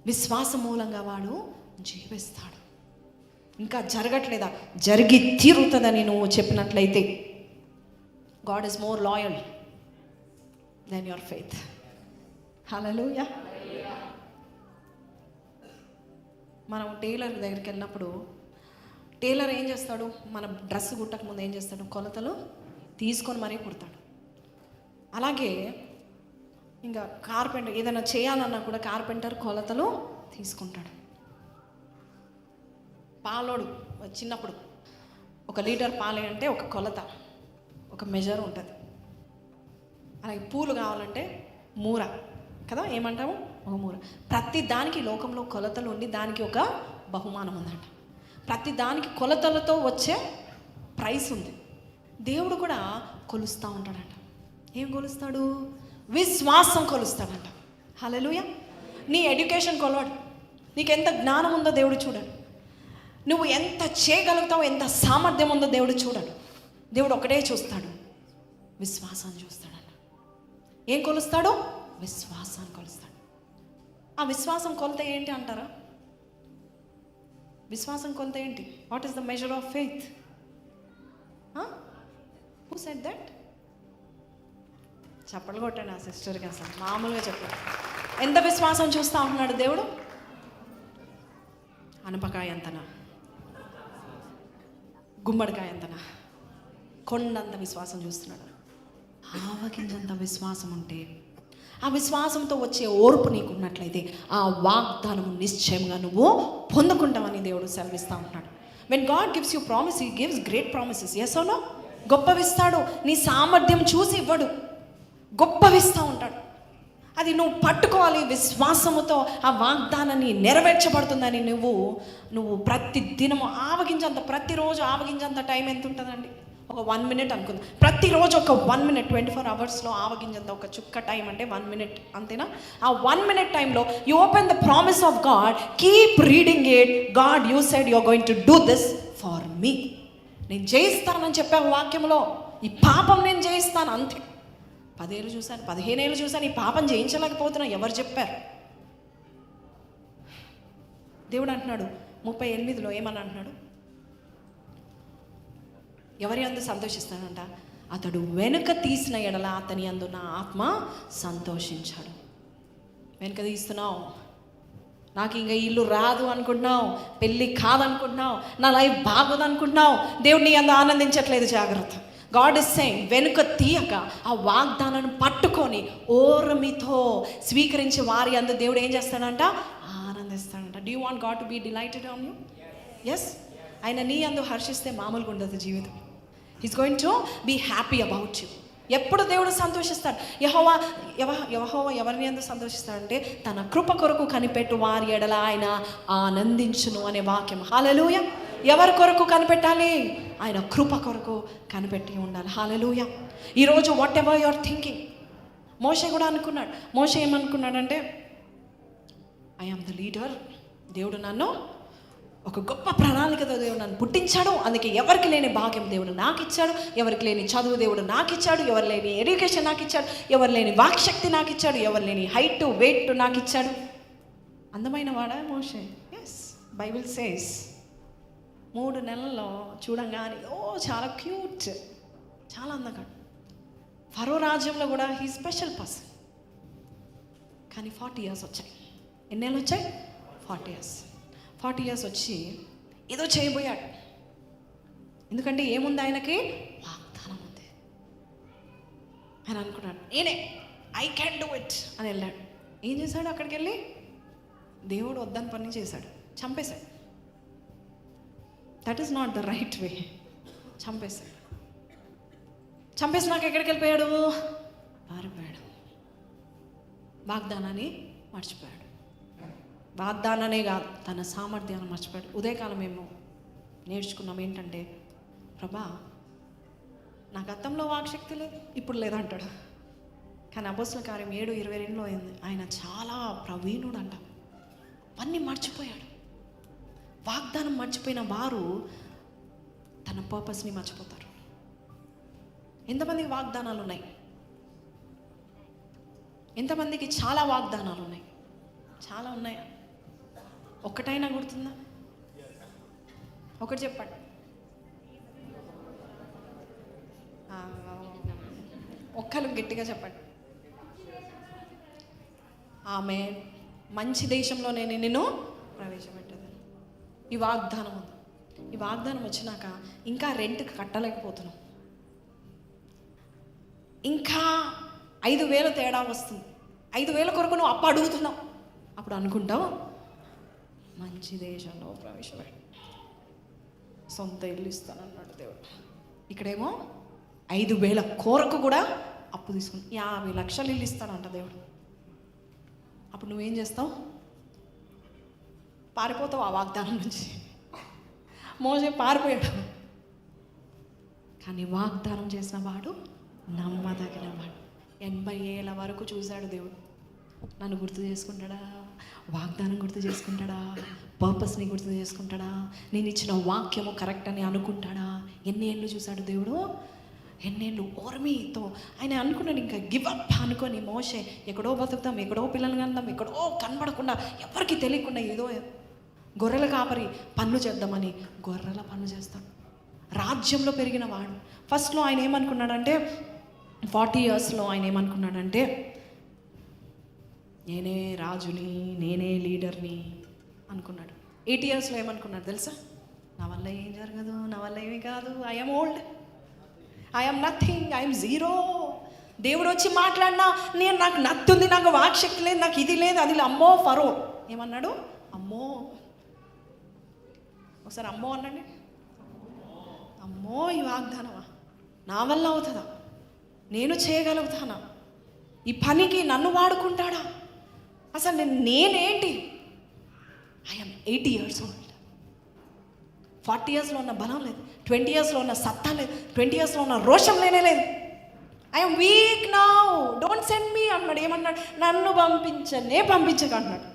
విశ్వాస మూలంగా వాడు జీవిస్తాడు. ఇంకా జరగట్లేదా? జరిగి తీరుతుందని నువ్వు చెప్పినట్లయితే God is more loyal than your faith. Hallelujah. మనం టైలర్ దగ్గరికి వెళ్ళినప్పుడు టైలర్ ఏం చేస్తాడు? మన డ్రెస్ కుట్టక ముందు ఏం చేస్తాడు? కొలతలు తీసుకొని మరీ కుడతాడు. అలాగే ఇంకా కార్పెంటర్ ఏదైనా చేయాలన్నా కూడా కార్పెంటర్ కొలతలు తీసుకుంటాడు. పాలోడు చిన్నప్పుడు 1 లీటర్ పాలు అంటే ఒక కొలత, ఒక మెజర్ ఉంటుంది. అలాగే పూలు కావాలంటే మూర కదా, ఏమంటాము? ఒక మూర. ప్రతి దానికి లోకంలో కొలతలు ఉండి దానికి ఒక బహుమానం ఉందంట. ప్రతి దానికి కొలతలతో వచ్చే ప్రైస్ ఉంది. దేవుడు కూడా కొలుస్తూ ఉంటాడంట. ఏం కొలుస్తాడు? విశ్వాసం కొలుస్తాడంట. హల్లెలూయా. నీ ఎడ్యుకేషన్ కొలవాడు, నీకు ఎంత జ్ఞానం ఉందో దేవుడు చూడాడు. నువ్వు ఎంత చేయగలుగుతావు, ఎంత సామర్థ్యం ఉందో దేవుడు చూడడు. దేవుడు ఒకటే చూస్తాడు, విశ్వాసాన్ని చూస్తాడంట. ఏం కొలుస్తాడు? విశ్వాసాన్ని కొలుస్తాడు. ఆ విశ్వాసం కొలత ఏంటి అంటారా? విశ్వాసం కొలత ఏంటి? What is the measure of faith? Who said that? చప్పలు కొట్టండి ఆ సిస్టర్కి. అసలు మామూలుగా చెప్పండి. ఎంత విశ్వాసం చూస్తూ ఉంటున్నాడు దేవుడు? అనపకాయ అంతనా, గుమ్మడికాయ అంతనా, కొండంత విశ్వాసం చూస్తున్నాడు. ఆవగింజంత విశ్వాసం ఉంటే, ఆ విశ్వాసంతో వచ్చే ఓర్పు నీకున్నట్లయితే ఆ వాగ్దానము నిశ్చయంగా నువ్వు పొందుకుంటావని దేవుడు సెలవిస్తూ ఉంటున్నాడు. When God gives you promise, he gives great promises. Yes or no? గొప్పవిస్తాడు. నీ సామర్థ్యం చూసి ఇవ్వడు. గొప్పవిస్తూ ఉంటాడు. అది నువ్వు పట్టుకోవాలి విశ్వాసముతో. ఆ వాగ్దానాన్ని నెరవేర్చబడుతుందని నువ్వు ప్రతి దినము ఆవగించంత, ప్రతిరోజు ఆవగించంత టైం ఎంత ఉంటుందండి? ఒక 1 minute అనుకుందాం. ప్రతిరోజు ఒక 1 minute, 24 hours ఆవగించంత ఒక చుక్క టైం అంటే 1 minute, అంతేనా? ఆ 1 minute టైంలో you open the promise of God, keep reading it. God, you said you are going to do this for me. నేను జయిస్తానని చెప్పాను వాక్యంలో. ఈ పాపం నేను జయిస్తాను, అంతే. 10 ఏళ్ళు చూశాను, 15 ఏళ్ళు చూశాను, ఈ పాపం జయించలేకపోతున్నా. ఎవరు చెప్పారు? దేవుడు అంటున్నాడు 38లో ఏమని అంటున్నాడు? ఎవరి అందు సంతోషిస్తాడంట? అతడు వెనుక తీసిన ఎడల అతని అందు నా ఆత్మ సంతోషించాడు. వెనుక తీస్తున్నావు, నాకు ఇంకా ఇల్లు రాదు అనుకుంటున్నావు, పెళ్ళి కాదనుకుంటున్నావు, నా లైఫ్ బాగోదు అనుకుంటున్నావు, దేవుడు నీ అందు ఆనందించట్లేదు. జాగ్రత్త. గాడ్ ఇస్ సేయింగ్, వెనుక తీయక ఆ వాగ్దానాన్ని పట్టుకొని ఓర్మితో స్వీకరించి వారి అందు దేవుడు ఏం చేస్తాడంట? ఆనందిస్తాడంట. Do you want God to be delighted on you? Yes. ఆయన నీ అందు హర్షిస్తే మామూలుగా ఉండదు జీవితం. He's going to be happy about you. ఎప్పుడు దేవుడు సంతోషిస్తాడు? యెహోవా ఎవరిని అందు సంతోషిస్తాడంటే తన కృప కొరకు కనిపెట్టు వారి ఎడల ఆయన ఆనందించును అనే వాక్యం. హల్లెలూయా. ఎవరి కొరకు కనిపెట్టాలి? ఆయన కృప కొరకు కనిపెట్టి ఉండాలి. హల్లెలూయా. ఈరోజు what ever you are thinking, మోషే కూడా అనుకున్నాడు. మోషే ఏమనుకున్నాడంటే, ఐ ఆమ్ ద లీడర్, దేవుడు నన్ను ఒక గొప్ప ప్రణాళికతో దేవుడు నన్ను పుట్టించాడు, అందుకే ఎవరికి లేని భాగ్యం దేవుడు నాకు ఇచ్చాడు, ఎవరికి లేని చదువు దేవుడు నాకు ఇచ్చాడు, ఎవరు లేని ఎడ్యుకేషన్ నాకు ఇచ్చాడు, ఎవరు లేని వాక్శక్తి నాకు ఇచ్చాడు, ఎవరు లేని హైట్ వెయిట్ నాకు ఇచ్చాడు. అందమైన వాడా మోషే? ఎస్. బైబిల్ సేస్ 3 నెలల్లో చూడంగానే చాలా క్యూట్, చాలా అందంగా. ఫరో రాజ్యంలో కూడా హీ స్పెషల్ పర్సన్. కానీ 40 years వచ్చాయి. ఎన్నేళ్ళు వచ్చాయి? 40 years. 40 years వచ్చి ఏదో చేయబోయాడు. ఎందుకంటే ఏముంది ఆయనకి? వాగ్దానం ఉంది. ఆయన అనుకున్నాడు నేనే ఐ క్యాన్ డూ ఇట్ అని వెళ్ళాడు. ఏం చేశాడు? అక్కడికి వెళ్ళి దేవుడు వద్దని పని చేశాడు, చంపేశాడు. That is not the right way. చంపేశాడు. చంపేసినాక ఎక్కడికి వెళ్ళిపోయాడు? పారిపోయాడు. వాగ్దానాన్ని మర్చిపోయాడు. వాగ్దానానే కాదు, తన సామర్థ్యాన్ని మర్చిపోయాడు. ఉదయకాలం మేము నేర్చుకున్నాం ఏంటంటే, ప్రభా నా గతంలో వాక్శక్తి లేదు, ఇప్పుడు లేదంటాడు. కానీ అపోస్తల కార్యం 7:22 అయింది. ఆయన చాలా ప్రవీణుడు అంట. అవన్నీ మర్చిపోయాడు. వాగ్దానం మర్చిపోయిన వారు తన పర్పస్ని మర్చిపోతారు. ఎంతమందికి వాగ్దానాలు ఉన్నాయి? ఎంతమందికి చాలా వాగ్దానాలు ఉన్నాయి? చాలా ఉన్నాయా? ఒక్కటైనా గుర్తుందా? ఒకటి చెప్పండి. ఒక్కరు గట్టిగా చెప్పండి. ఆమె మంచి దేశంలో నేను నిన్ను ప్రవేశపెట్టేది. ఈ వాగ్దానం ఉంది. ఈ వాగ్దానం వచ్చినాక ఇంకా రెంట్కి కట్టలేకపోతున్నాం. ఇంకా 5,000 తేడా వస్తుంది. 5,000 కొరకు నువ్వు అప్పు అడుగుతున్నావు. అప్పుడు అనుకుంటావు మంచి దేశంలో ప్రవేశపెట్టు, సొంత ఇల్లు ఇస్తానన్నాడు దేవుడు. ఇక్కడేమో 5,000 కొరకు కూడా అప్పు తీసుకుని 50 లక్షలు ఇల్లు ఇస్తానంట దేవుడు. అప్పుడు నువ్వేం చేస్తావు? పారిపోతావు ఆ వాగ్దానం నుంచి. మోసే పారిపోయాడు. కానీ వాగ్దానం చేసిన వాడు నమ్మదగిన వాడు. 80 ఏళ్ళ వరకు చూశాడు దేవుడు. నన్ను గుర్తు చేసుకుంటాడా? వాగ్దానం గుర్తు చేసుకుంటాడా? పర్పస్ని గుర్తు చేసుకుంటాడా? నేను ఇచ్చిన వాక్యము కరెక్ట్ అని అనుకుంటాడా? ఎన్ని ఏళ్ళు చూశాడు దేవుడు? ఎన్నేళ్ళు ఓర్మితో ఆయన అనుకున్నాడు. ఇంకా గివ్ అప్ అనుకొని మోషే ఎక్కడో బతుకుతాం, ఎక్కడో పిల్లలు కందాం, ఎక్కడో కనబడకుండా ఎవరికి తెలియకుండా ఏదో గొర్రెల కాపరి పనులు చేద్దామని గొర్రెల పనులు చేస్తాడు. రాజ్యంలో పెరిగిన వాడు. ఫస్ట్లో ఆయన ఏమనుకున్నాడంటే 40 yearsలో ఆయన ఏమనుకున్నాడంటే నేనే రాజుని, నేనే లీడర్ని అనుకున్నాడు. 8 yearsలో ఏమనుకున్నాడు తెలుసా? నా వల్ల ఏం జరగదు, నా వల్ల ఏమీ కాదు, I'm old, I'm nothing, I'm zero. దేవుడు వచ్చి మాట్లాడినా నాకు నత్తుంది, నాకు వాక్శక్తి లేదు, నాకు ఇది లేదు, అది లేదు. అమ్మో ఫరో ఏమన్నాడు? అమ్మో, ఒకసారి అమ్మో అనండి. అమ్మో ఈ వాగ్దానమా? నా వల్ల అవుతుందా? నేను చేయగలుగుతానా? ఈ పనికి నన్ను వాడుకుంటాడా? అసలు నేనేంటి? I'm 80 years old. 40 yearsలో ఉన్న బలం లేదు, 20 yearsలో ఉన్న సత్తా లేదు, 20 yearsలో ఉన్న రోషం లేనే లేదు. I'm week now, don't send me అన్నాడు. ఏమన్నాడు? నన్ను పంపించక అన్నాడు.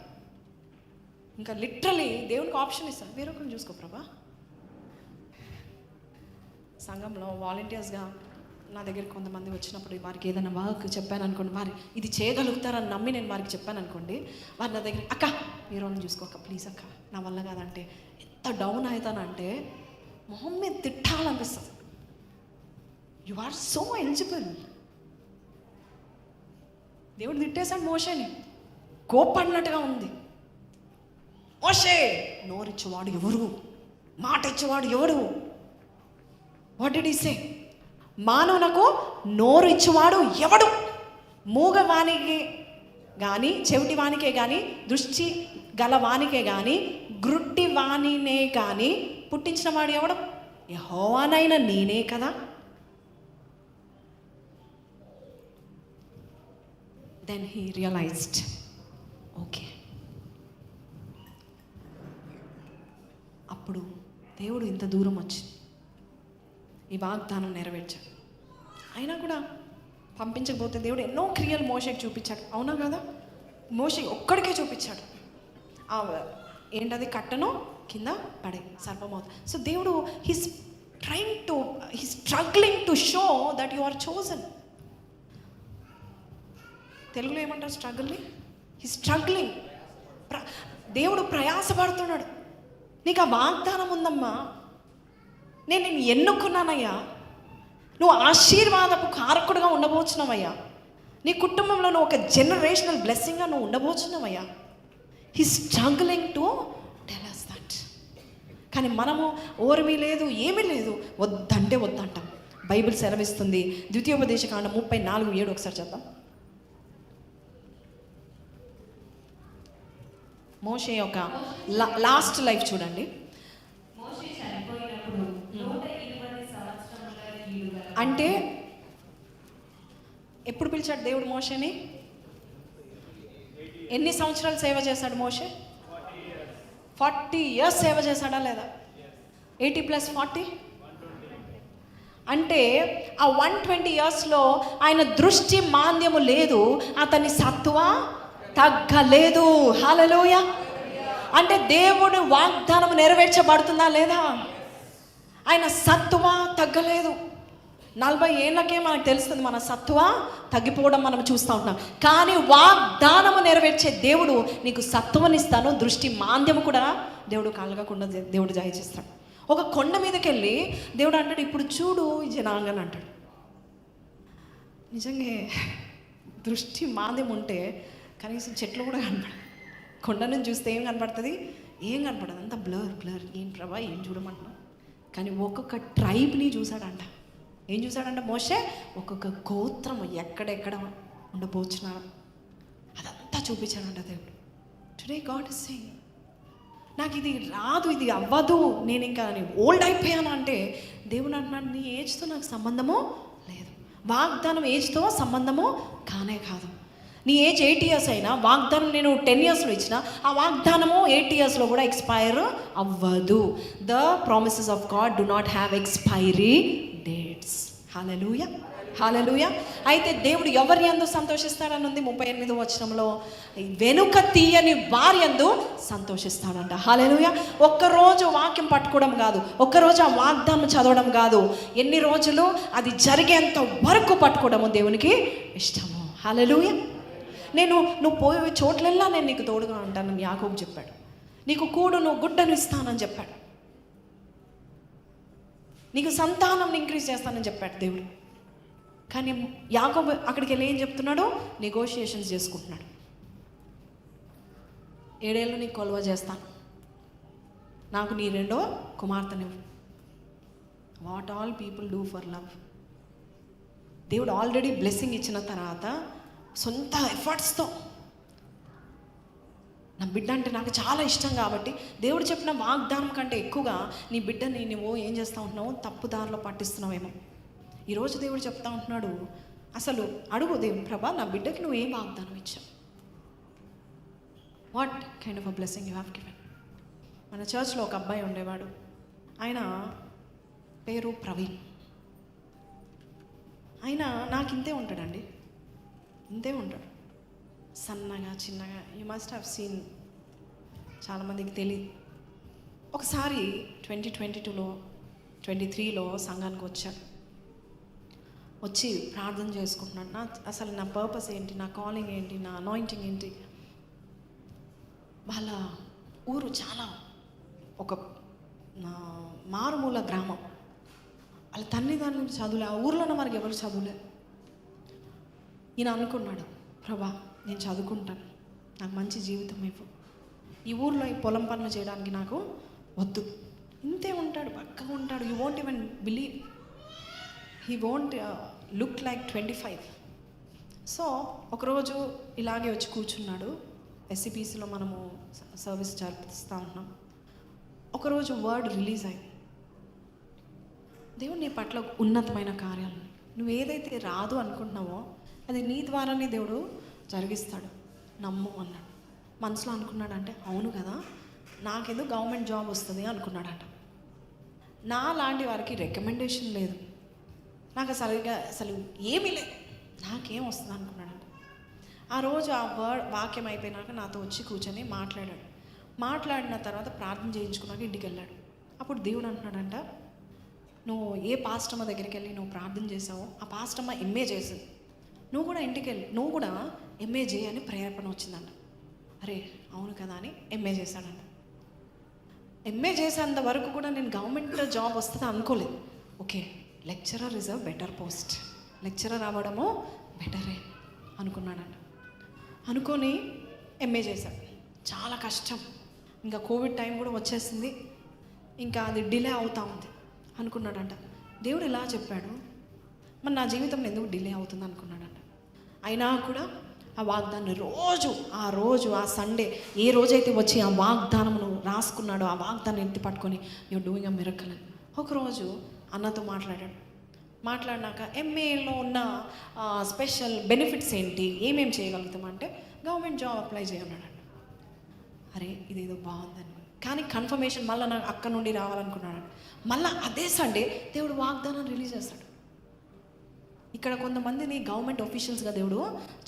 ఇంకా లిటరలీ దేవునికి ఆప్షన్ ఇస్తాను, వేరొకరిని చూసుకో ప్రభా. సంఘంలో వాలంటీర్స్గా నా దగ్గరికి కొంతమంది వచ్చినప్పుడు వారికి ఏదైనా వర్క్ చెప్పాను అనుకోండి, వారు ఇది చేయగలుగుతారని నమ్మి నేను వారికి చెప్పాను అనుకోండి, వారు నా దగ్గర అక్క మీరు వాళ్ళని చూసుకోక ప్లీజ్ అక్క, నా వల్ల కాదంటే ఎంత డౌన్ అవుతానంటే మొహం మీద తిట్టాలనిపిస్తుంది. You are so eligible. దేవుడు తిట్టేశాడు మోషేని, కోపడినట్టుగా ఉంది. మోషే, నోరిచ్చేవాడు ఎవరు? మాట ఇచ్చేవాడు ఎవడు? వాట్ డిడ్ హి సే? మానవునకు నోరు ఇచ్చేవాడు ఎవడు? మూగవానికి కానీ, చెవిటి వానికే కానీ, దృష్టి గల వానికే కానీ, గ్రుడ్డి వానినే కానీ పుట్టించిన వాడు ఎవడు? యెహోవానైన నేనే కదా. Then he realized, okay. అప్పుడు దేవుడు ఇంత దూరం వచ్చి ఈ వాగ్దానం నెరవేర్చాడు. అయినా కూడా పంపించకపోతే దేవుడు ఎన్నో క్రియలు మోషేకి చూపించాడు, అవునా కదా? మోషే ఒక్కడికే చూపించాడు. ఏంటది? కట్టను కింద పడే సర్పమవుతుంది. సో దేవుడు he's struggling to show that you are chosen. తెలుగులో ఏమంటారు స్ట్రగుల్ని? He struggling. దేవుడు ప్రయాసపడుతున్నాడు. నీకు ఆ వాగ్దానం ఉందమ్మా, నేను నిన్ను ఎన్నుకున్నానయ్యా, నువ్వు ఆశీర్వాదపు కారకుడుగా ఉండబోచున్నావయ్యా, నీ కుటుంబంలో నువ్వు ఒక జనరేషనల్ బ్లెస్సింగ్గా నువ్వు ఉండబోచున్నావయ్యా. He struggling to tell us that. కానీ మనము ఓర్మి లేదు, ఏమీ లేదు, వద్దంటే వద్దంటాం. బైబిల్ సెలవిస్తుంది, ద్వితీయోపదేశకాండం 34:7 ఒకసారి చదువుతాం. మోషే యొక్క లాస్ట్ లైఫ్ చూడండి. అంటే ఎప్పుడు పిలిచాడు దేవుడు మోషేని? ఎన్ని సంవత్సరాలు సేవ చేశాడు మోషే? 40 years సేవ చేశాడా లేదా? 80 + 40 అంటే ఆ 120 yearsలో ఆయన దృష్టి మాంద్యము లేదు, అతని సత్వ తగ్గలేదు. హల్లెలూయా. అంటే దేవుడు వాగ్దానం నెరవేర్చబడుతుందా లేదా? ఆయన సత్వ తగ్గలేదు. 40 ఏళ్ళకే మనకు తెలుస్తుంది మన సత్వ తగ్గిపోవడం మనం చూస్తూ ఉంటాం. కానీ వాగ్దానము నెరవేర్చే దేవుడు నీకు సత్వనిస్తాను, దృష్టి మాంద్యము కూడా దేవుడు కలగకుండా దేవుడు దయచేస్తాడు. ఒక కొండ మీదకి వెళ్ళి దేవుడు అంటాడు, ఇప్పుడు చూడు ఈ జనాంగని అంటాడు. నిజంగా దృష్టి మాంద్యం ఉంటే కనీసం చెట్లు కూడా కనపడదు. కొండ నుంచి చూస్తే ఏం కనపడుతుంది? ఏం కనపడదు, అంత బ్లర్. ఏం ప్రభా ఏం చూడమంటున్నావు? కానీ ఒక్కొక్క ట్రైబ్ని చూశాడంట. ఏం చూశాడంట మోషే? ఒక్కొక్క గోత్రం ఎక్కడెక్కడ ఉండబోచున్నారు అదంతా చూపించాడంట దేవుడు. టుడే గాడ్ ఇస్ సేయింగ్, నాకు ఇది రాదు, ఇది అవ్వదు, నేను ఇంకా ఓల్డ్ అయిపోయాను అంటే దేవుడు అంటున్నాడు, నీ ఏజ్తో నాకు సంబంధము లేదు. వాగ్దానం ఏజ్తో సంబంధము కానే కాదు. నీ ఏజ్ 8 years అయినా వాగ్దానం నేను 10 yearsలో ఇచ్చిన ఆ వాగ్దానము 8 yearsలో కూడా ఎక్స్పైర్ అవ్వదు. The promises of God do not have expiry dates. Hallelujah, hallelujah. అయితే దేవుడు ఎవరి యందు సంతోషిస్తాడని ఉంది 38వ వచనంలో, వెనుక తీయని వారి యందు సంతోషిస్తాడంట. హల్లెలూయా. ఒక్కరోజు వాక్యం పట్టుకోవడం కాదు, ఒక్కరోజు ఆ వాగ్దానం చదవడం కాదు, ఎన్ని రోజులు అది జరిగేంత వరకు పట్టుకోవడము దేవునికి ఇష్టము. హల్లెలూయా. నువ్వు పోయే చోట్లల్లా నేను నీకు తోడుగా ఉంటానని యాకోబు చెప్పాడు. నీకు కూడును గుడ్డను ఇస్తానని చెప్పాడు. నీకు సంతానం ఇంక్రీజ్ చేస్తానని చెప్పాడు దేవుడు. కానీ యాకోబు అక్కడికి వెళ్ళి ఏం చెప్తున్నాడు? నెగోషియేషన్స్ చేసుకుంటున్నాడు. 7 ఏళ్ళు నీకు కొలువ చేస్తాను, నాకు నీ 2వ కుమార్తెనివ్వు. What all people do for love. దేవుడు ఆల్రెడీ బ్లెస్సింగ్ ఇచ్చిన తర్వాత సొంత ఎఫర్ట్స్తో, నా బిడ్డ అంటే నాకు చాలా ఇష్టం కాబట్టి దేవుడు చెప్పిన వాగ్దానం కంటే ఎక్కువగా నీ బిడ్డని నువ్వు ఏం చేస్తూ ఉంటున్నావు? తప్పు దారిలో పట్టిస్తున్నావేమో. ఈరోజు దేవుడు చెప్తా ఉంటున్నాడు, అసలు అడుగు దేవుని, ప్రభా నా బిడ్డకి నువ్వు ఏం వాగ్దానం ఇచ్చావు? What kind of a blessing you have given. మన చర్చ్లో ఒక అబ్బాయి ఉండేవాడు. ఆయన పేరు ప్రవీణ్. ఆయన నాకు ఇంతే ఉంటాడండి, ఇంతే ఉంటాడు, సన్నగా చిన్నగా. యూ మస్ట్ హ్యావ్ సీన్, చాలామందికి తెలియదు. ఒకసారి 2022లో 23లో సంఘానికి వచ్చాడు. వచ్చి ప్రార్థన చేసుకుంటున్నాడు. అసలు నా పర్పస్ ఏంటి, నా కాలింగ్ ఏంటి, నా అనాయింటింగ్ ఏంటి. వాళ్ళ ఊరు చాలా ఒక మారుమూల గ్రామం. వాళ్ళ తల్లిదండ్రులు చదువులే, ఆ ఊర్లోనే మనకి ఎవరు చదువులే. ఈయన అనుకున్నాడు, ప్రభా నేను చదువుకుంటాను, నాకు మంచి జీవితం ఇవ్వు, ఈ ఊర్లో ఈ పొలం పనులు చేయడానికి నాకు వద్దు. ఇంతే ఉంటాడు, పక్కగా ఉంటాడు. You won't even believe, he won't look like 25. So ఒకరోజు ఇలాగే వచ్చి కూర్చున్నాడు. ఎస్సీపీసీలో మనము సర్వీస్ జరిపిస్తూ ఉన్నాం. ఒకరోజు వర్డ్ రిలీజ్ అయింది, దేవుడు నీ పట్ల ఉన్నతమైన కార్యాలను, నువ్వు ఏదైతే రాదు అనుకుంటున్నావో అది నీ ద్వారానే దేవుడు జరిగిస్తాడు, నమ్ము అన్నాడు. మనసులో అనుకున్నాడంటే, అవును కదా, నాకేదో గవర్నమెంట్ జాబ్ వస్తుంది అనుకున్నాడట. నా లాంటి వారికి రికమెండేషన్ లేదు, నాకు అసలు ఏమీ లేదు, నాకేం వస్తుంది అనుకున్నాడంట. ఆ రోజు ఆ వాక్యం అయిపోయినాక నాతో వచ్చి కూర్చొని మాట్లాడిన తర్వాత ప్రార్థన చేయించుకున్నాక ఇంటికి వెళ్ళాడు. అప్పుడు దేవుడు అంటున్నాడంట, నువ్వు ఏ పాస్టమ్మ దగ్గరికి వెళ్ళి నువ్వు ప్రార్థన చేసావో ఆ పాస్టమ్మ ఎంఏ చేసింది, నువ్వు కూడా ఇంటికి వెళ్ళి నువ్వు కూడా ఎంఏ చేయి అని ప్రేరేపణ వచ్చిందంట. అరే అవును కదా అని ఎంఏ చేశాడంట. ఎంఏ చేసేంత వరకు కూడా నేను గవర్నమెంట్ జాబ్ వస్తుంది అనుకోలేదు. Okay, lecturer is a better post, lecturer అవ్వడము బెటరే అనుకున్నాడంట. అనుకొని ఎంఏ చేశాడు. చాలా కష్టం, ఇంకా కోవిడ్ టైం కూడా వచ్చేసింది, ఇంకా అది డిలే అవుతూ ఉంది అనుకున్నాడంట. దేవుడు ఇలా చెప్పాడు, మరి నా జీవితం ఎందుకు డిలే అవుతుంది అనుకున్నాడంట. అయినా కూడా ఆ వాగ్దాన్ని ఆ సండే ఏ రోజైతే వచ్చి ఆ వాగ్దానమును రాసుకున్నాడో ఆ వాగ్దానం ఎత్తి పట్టుకొని యూర్ డూయింగ్ అ మిరకల్ అని ఒకరోజు అన్నతో మాట్లాడినాక ఎంఏలో ఉన్న స్పెషల్ బెనిఫిట్స్ ఏంటి, ఏమేమి చేయగలుగుతామంటే గవర్నమెంట్ జాబ్ అప్లై చేయన్నాడు. అరే ఇదేదో బాగుందని, కానీ కన్ఫర్మేషన్ మళ్ళీ నాకు అక్కడ నుండి రావాలనుకున్నాడు. మళ్ళీ అదే సండే దేవుడు వాగ్దానం రిలీజ్ చేస్తాడు. ఇక్కడ కొంతమందిని గవర్నమెంట్ ఆఫీషియల్స్గా దేవుడు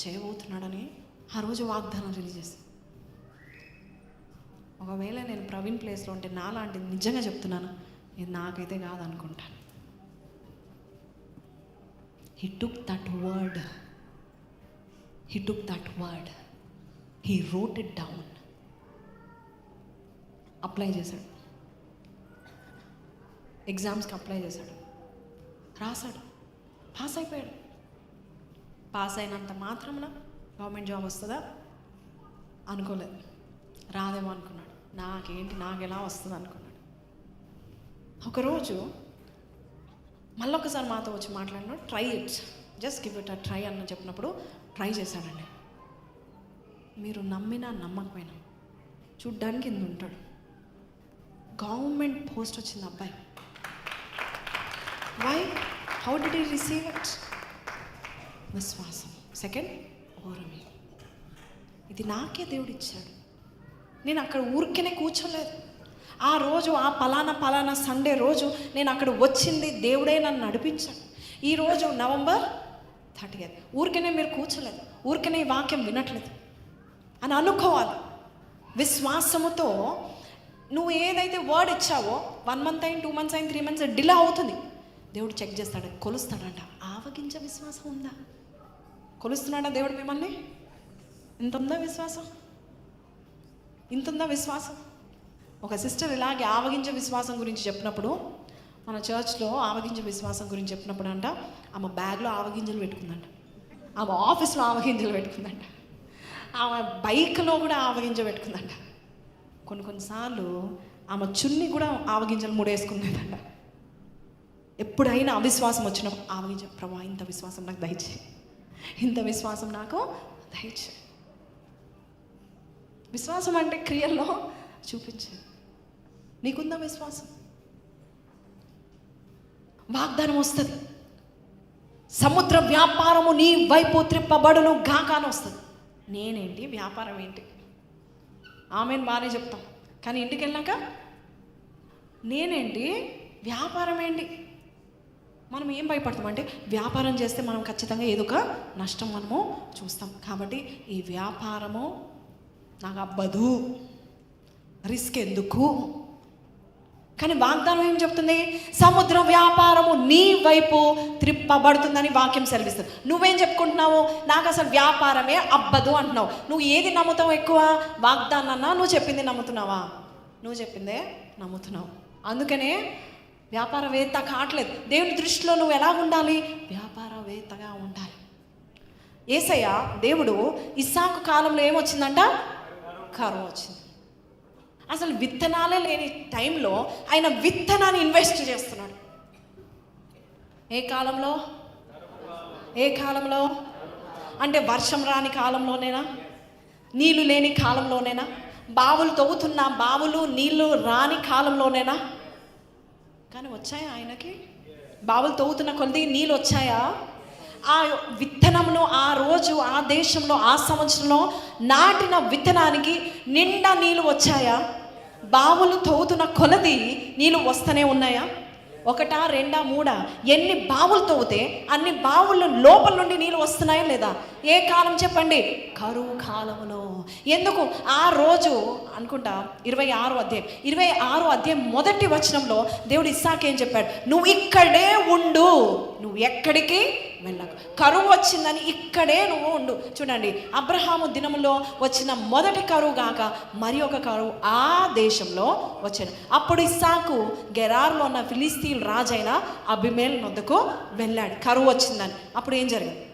చేయబోతున్నాడని ఆ రోజు వాగ్దానం రిలీజ్ చేస్తాడు. ఒకవేళ నేను ప్రవీణ్ ప్లేస్లో ఉంటే నాలాంటిది నిజంగా చెప్తున్నాను, ఇది నాకైతే కాదనుకుంటాను. He took that word, he wrote it down, apply చేశాడు, ఎగ్జామ్స్కి అప్లై చేశాడు, రాశాడు, పాస్ అయిపోయాడు. పాస్ అయినంత మాత్రమున గవర్నమెంట్ జాబ్ వస్తుందా అనుకోలేదు, రాదేమో అనుకున్నాడు. నాకు ఎలా వస్తుంది అనుకున్నాడు. ఒకరోజు మళ్ళొకసారి మాతో వచ్చి మాట్లాడినాడు. Try it, just give it a try అని చెప్పినప్పుడు ట్రై చేశాడండి. మీరు నమ్మినా నమ్మకపోయినా చూడ్డానికి ఇంత ఉంటాడు. గవర్నమెంట్ పోస్ట్ వచ్చింది అబ్బాయి. Why, how did he receive it? విశ్వాసం. సెకండ్, ఓరమి. ఇది నాకే దేవుడు ఇచ్చాడు. నేను అక్కడ ఊరికేనే కూర్చోలేదు. ఆ రోజు ఆ పలానా సండే రోజు నేను అక్కడ వచ్చింది దేవుడే నన్ను నడిపించాడు. ఈరోజు November 30th. ఊరికనే మీరు కూర్చోలేదు, ఊరికనే ఈ వాక్యం వినట్లేదు అని అనుకోవాలి. విశ్వాసముతో నువ్వు ఏదైతే వర్డ్ ఇచ్చావో 1 month అయిన 2 months అయిన 3 months డిలే అవుతుంది. దేవుడు చెక్ చేస్తాడు, కొలుస్తాడంట. ఆవగించ విశ్వాసం ఉందా? కొలుస్తున్నాడా దేవుడు మిమ్మల్ని? ఇంత ఉందా విశ్వాసం? విశ్వాసం? ఒక సిస్టర్ ఇలాగే ఆవగించే విశ్వాసం గురించి చెప్పినప్పుడు, మన చర్చ్లో ఆవగించే విశ్వాసం గురించి చెప్పినప్పుడు అంట, ఆమె బ్యాగ్లో ఆవగింజలు పెట్టుకుందంట, ఆమె ఆఫీస్లో ఆవగింజలు పెట్టుకుందంట, ఆమె బైక్లో కూడా ఆవగింజ పెట్టుకుందంట. కొన్నిసార్లు ఆమె చున్ని కూడా ఆవగింజలు ముడేసుకునేదంట. ఎప్పుడైనా అవిశ్వాసం వచ్చినప్పుడు ఆవగింజ, ప్రభా ఇంత విశ్వాసం నాకు దయచేయి, ఇంత విశ్వాసం నాకు దయచేయి. విశ్వాసం అంటే క్రియల్లో చూపించేది. నీకుందా విశ్వాసం? వాగ్దానం వస్తుంది. సముద్ర వ్యాపారము నీ వైపు త్రిప్పబడును గాక అని వస్తుంది. నేనేంటి, వ్యాపారం ఏంటి? ఆమెను బాగానే చెప్తాం, కానీ ఇంటికి వెళ్ళాక నేనేంటి, వ్యాపారం ఏంటి? మనం ఏం భయపడతామంటే వ్యాపారం చేస్తే మనం ఖచ్చితంగా ఏదో ఒక నష్టం మనము చూస్తాం. కాబట్టి ఈ వ్యాపారము నాకు అబ్బదు, రిస్క్ ఎందుకు? కానీ వాగ్దానం ఏం చెప్తుంది? సముద్ర వ్యాపారము నీ వైపు త్రిప్పబడుతుందని వాక్యం సెలవిస్తుంది. నువ్వేం చెప్పుకుంటున్నావు? నాకు అసలు వ్యాపారమే అబ్బదు అంటున్నావు. నువ్వు ఏది నమ్ముతావు ఎక్కువ? వాగ్దానాన్నా నువ్వు చెప్పింది నమ్ముతున్నావా? నువ్వు చెప్పిందే నమ్ముతున్నావు. అందుకనే వ్యాపారవేత్త కావట్లేదు. దేవుని దృష్టిలో నువ్వు ఎలా ఉండాలి? వ్యాపారవేత్తగా ఉండాలి. యేసయ్య దేవుడు ఇస్సాకు కాలంలో ఏమొచ్చిందంట? కరువు వచ్చింది. అసలు విత్తనాలే లేని టైంలో ఆయన విత్తనాన్ని ఇన్వెస్ట్ చేస్తున్నాడు. ఏ కాలంలో? ఏ కాలంలో అంటే వర్షం రాని కాలంలోనేనా? నీళ్లు లేని కాలంలోనేనా? బావులు తవ్వుతున్న బావులు నీళ్లు రాని కాలంలోనేనా? కానీ వచ్చాయా ఆయనకి? బావులు తవ్వుతున్న కొద్ది నీళ్ళు వచ్చాయా? ఆ విత్తనంలో ఆ రోజు ఆ దేశంలో ఆ సంవత్సరంలో నాటిన విత్తనానికి నిండా నీళ్ళు వచ్చాయా? బావులు తవ్వుతున్న కొలది నీళ్ళు వస్తూనే ఉన్నాయా? ఒకటా, రెండా, మూడా? ఎన్ని బావులు తవ్వుతే అన్ని బావుల లోపల నుండి నీళ్ళు వస్తున్నాయా లేదా? ఏ కాలం చెప్పండి? కరువు కాలంలో. ఎందుకు? ఆ రోజు అనుకుంటా 26వ అధ్యాయం మొదటి వచనంలో దేవుడు ఇస్సాకు ఏం చెప్పాడు? నువ్వు ఇక్కడే ఉండు, నువ్వు ఎక్కడికి వెళ్ళకు. కరువు వచ్చిందని ఇక్కడే నువ్వు ఉండు. చూడండి, అబ్రహాము దినములో వచ్చిన మొదటి కరువు గాక మరి ఒక కరువు ఆ దేశంలో వచ్చాడు. అప్పుడు ఇస్సాకు గెరార్లో ఉన్న ఫిలిస్తీన్ రాజైన అబీమెలెకు వద్దకు వెళ్ళాడు. కరువు వచ్చిందని. అప్పుడు ఏం జరిగింది?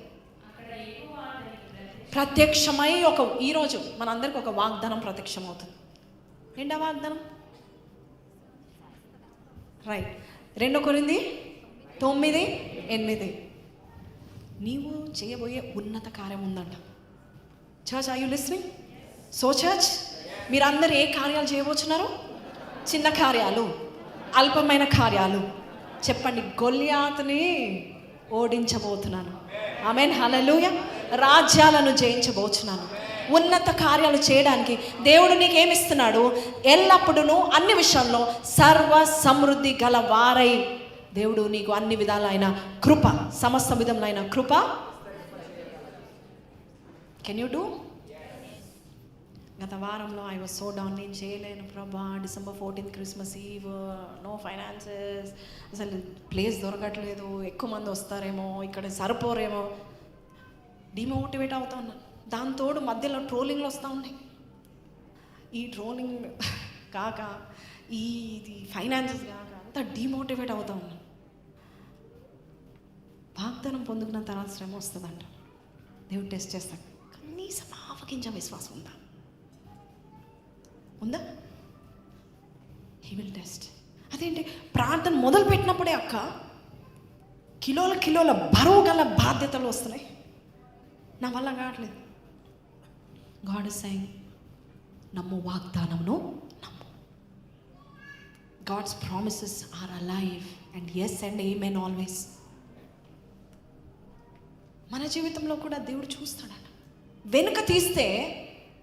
ప్రత్యక్షమై ఈరోజు మనందరికి ఒక వాగ్దానం ప్రత్యక్షం అవుతుంది. ఏంటా వాగ్దానం? రైట్, 2 కొరింథీ 9:8 నీవు చేయబోయే ఉన్నత కార్యం ఉందంట. Church, are you listening? So church, మీరందరూ ఏ కార్యాలు చేయబోతున్నారు? చిన్న కార్యాలు, అల్పమైన కార్యాలు. చెప్పండి, గొల్యాతుని ఓడించబోతున్నాను. ఆమేన్, హల్లెలూయా. రాజ్యాలను జయించబోతున్నాను. ఉన్నత కార్యాలు చేయడానికి దేవుడు నీకేమిస్తున్నాడు? ఎల్లప్పుడూ అన్ని విషయాల్లో సర్వ సమృద్ధి గల వారై దేవుడు నీకు అన్ని విధాలైన కృప, సమస్త విధములైన కృప. Can you do? గత వారంలో ఐ వాజ్ సో డౌన్, నేను చేయలేను ప్రభా, December 14th క్రిస్మస్ ఈవ్, నో ఫైనాన్సెస్, అసలు ప్లేస్ దొరకట్లేదు, ఎక్కువ మంది వస్తారేమో, ఇక్కడ సరిపోరేమో, డిమోటివేట్ అవుతా ఉన్నాను. దాంతోడు మధ్యలో ట్రోలింగ్లు వస్తూ ఉన్నాయి. ఈ ట్రోలింగ్ కాక ఇది ఫైనాన్సెస్ కాక అంతా డిమోటివేట్ అవుతా ఉన్నాను. వాగ్దానం పొందుకున్న తర్వాత శ్రమ వస్తుందంట. దేవుడు టెస్ట్ చేస్తాడు. కనీసం ఆవగించ విశ్వాసం ఉందా? He will test. అదేంటి? ప్రార్థన మొదలు పెట్టినప్పుడే అక్క కిలోల బరువు గల బాధ్యతలు వస్తున్నాయి, నా వల్ల కావట్లేదు. గాడ్ ఇస్ సేయింగ్, నమ్ము వాగ్దానమును నమ్ము. God's promises are alive and yes and amen always. మన జీవితంలో కూడా దేవుడు చూస్తాడట. వెనుక తీస్తే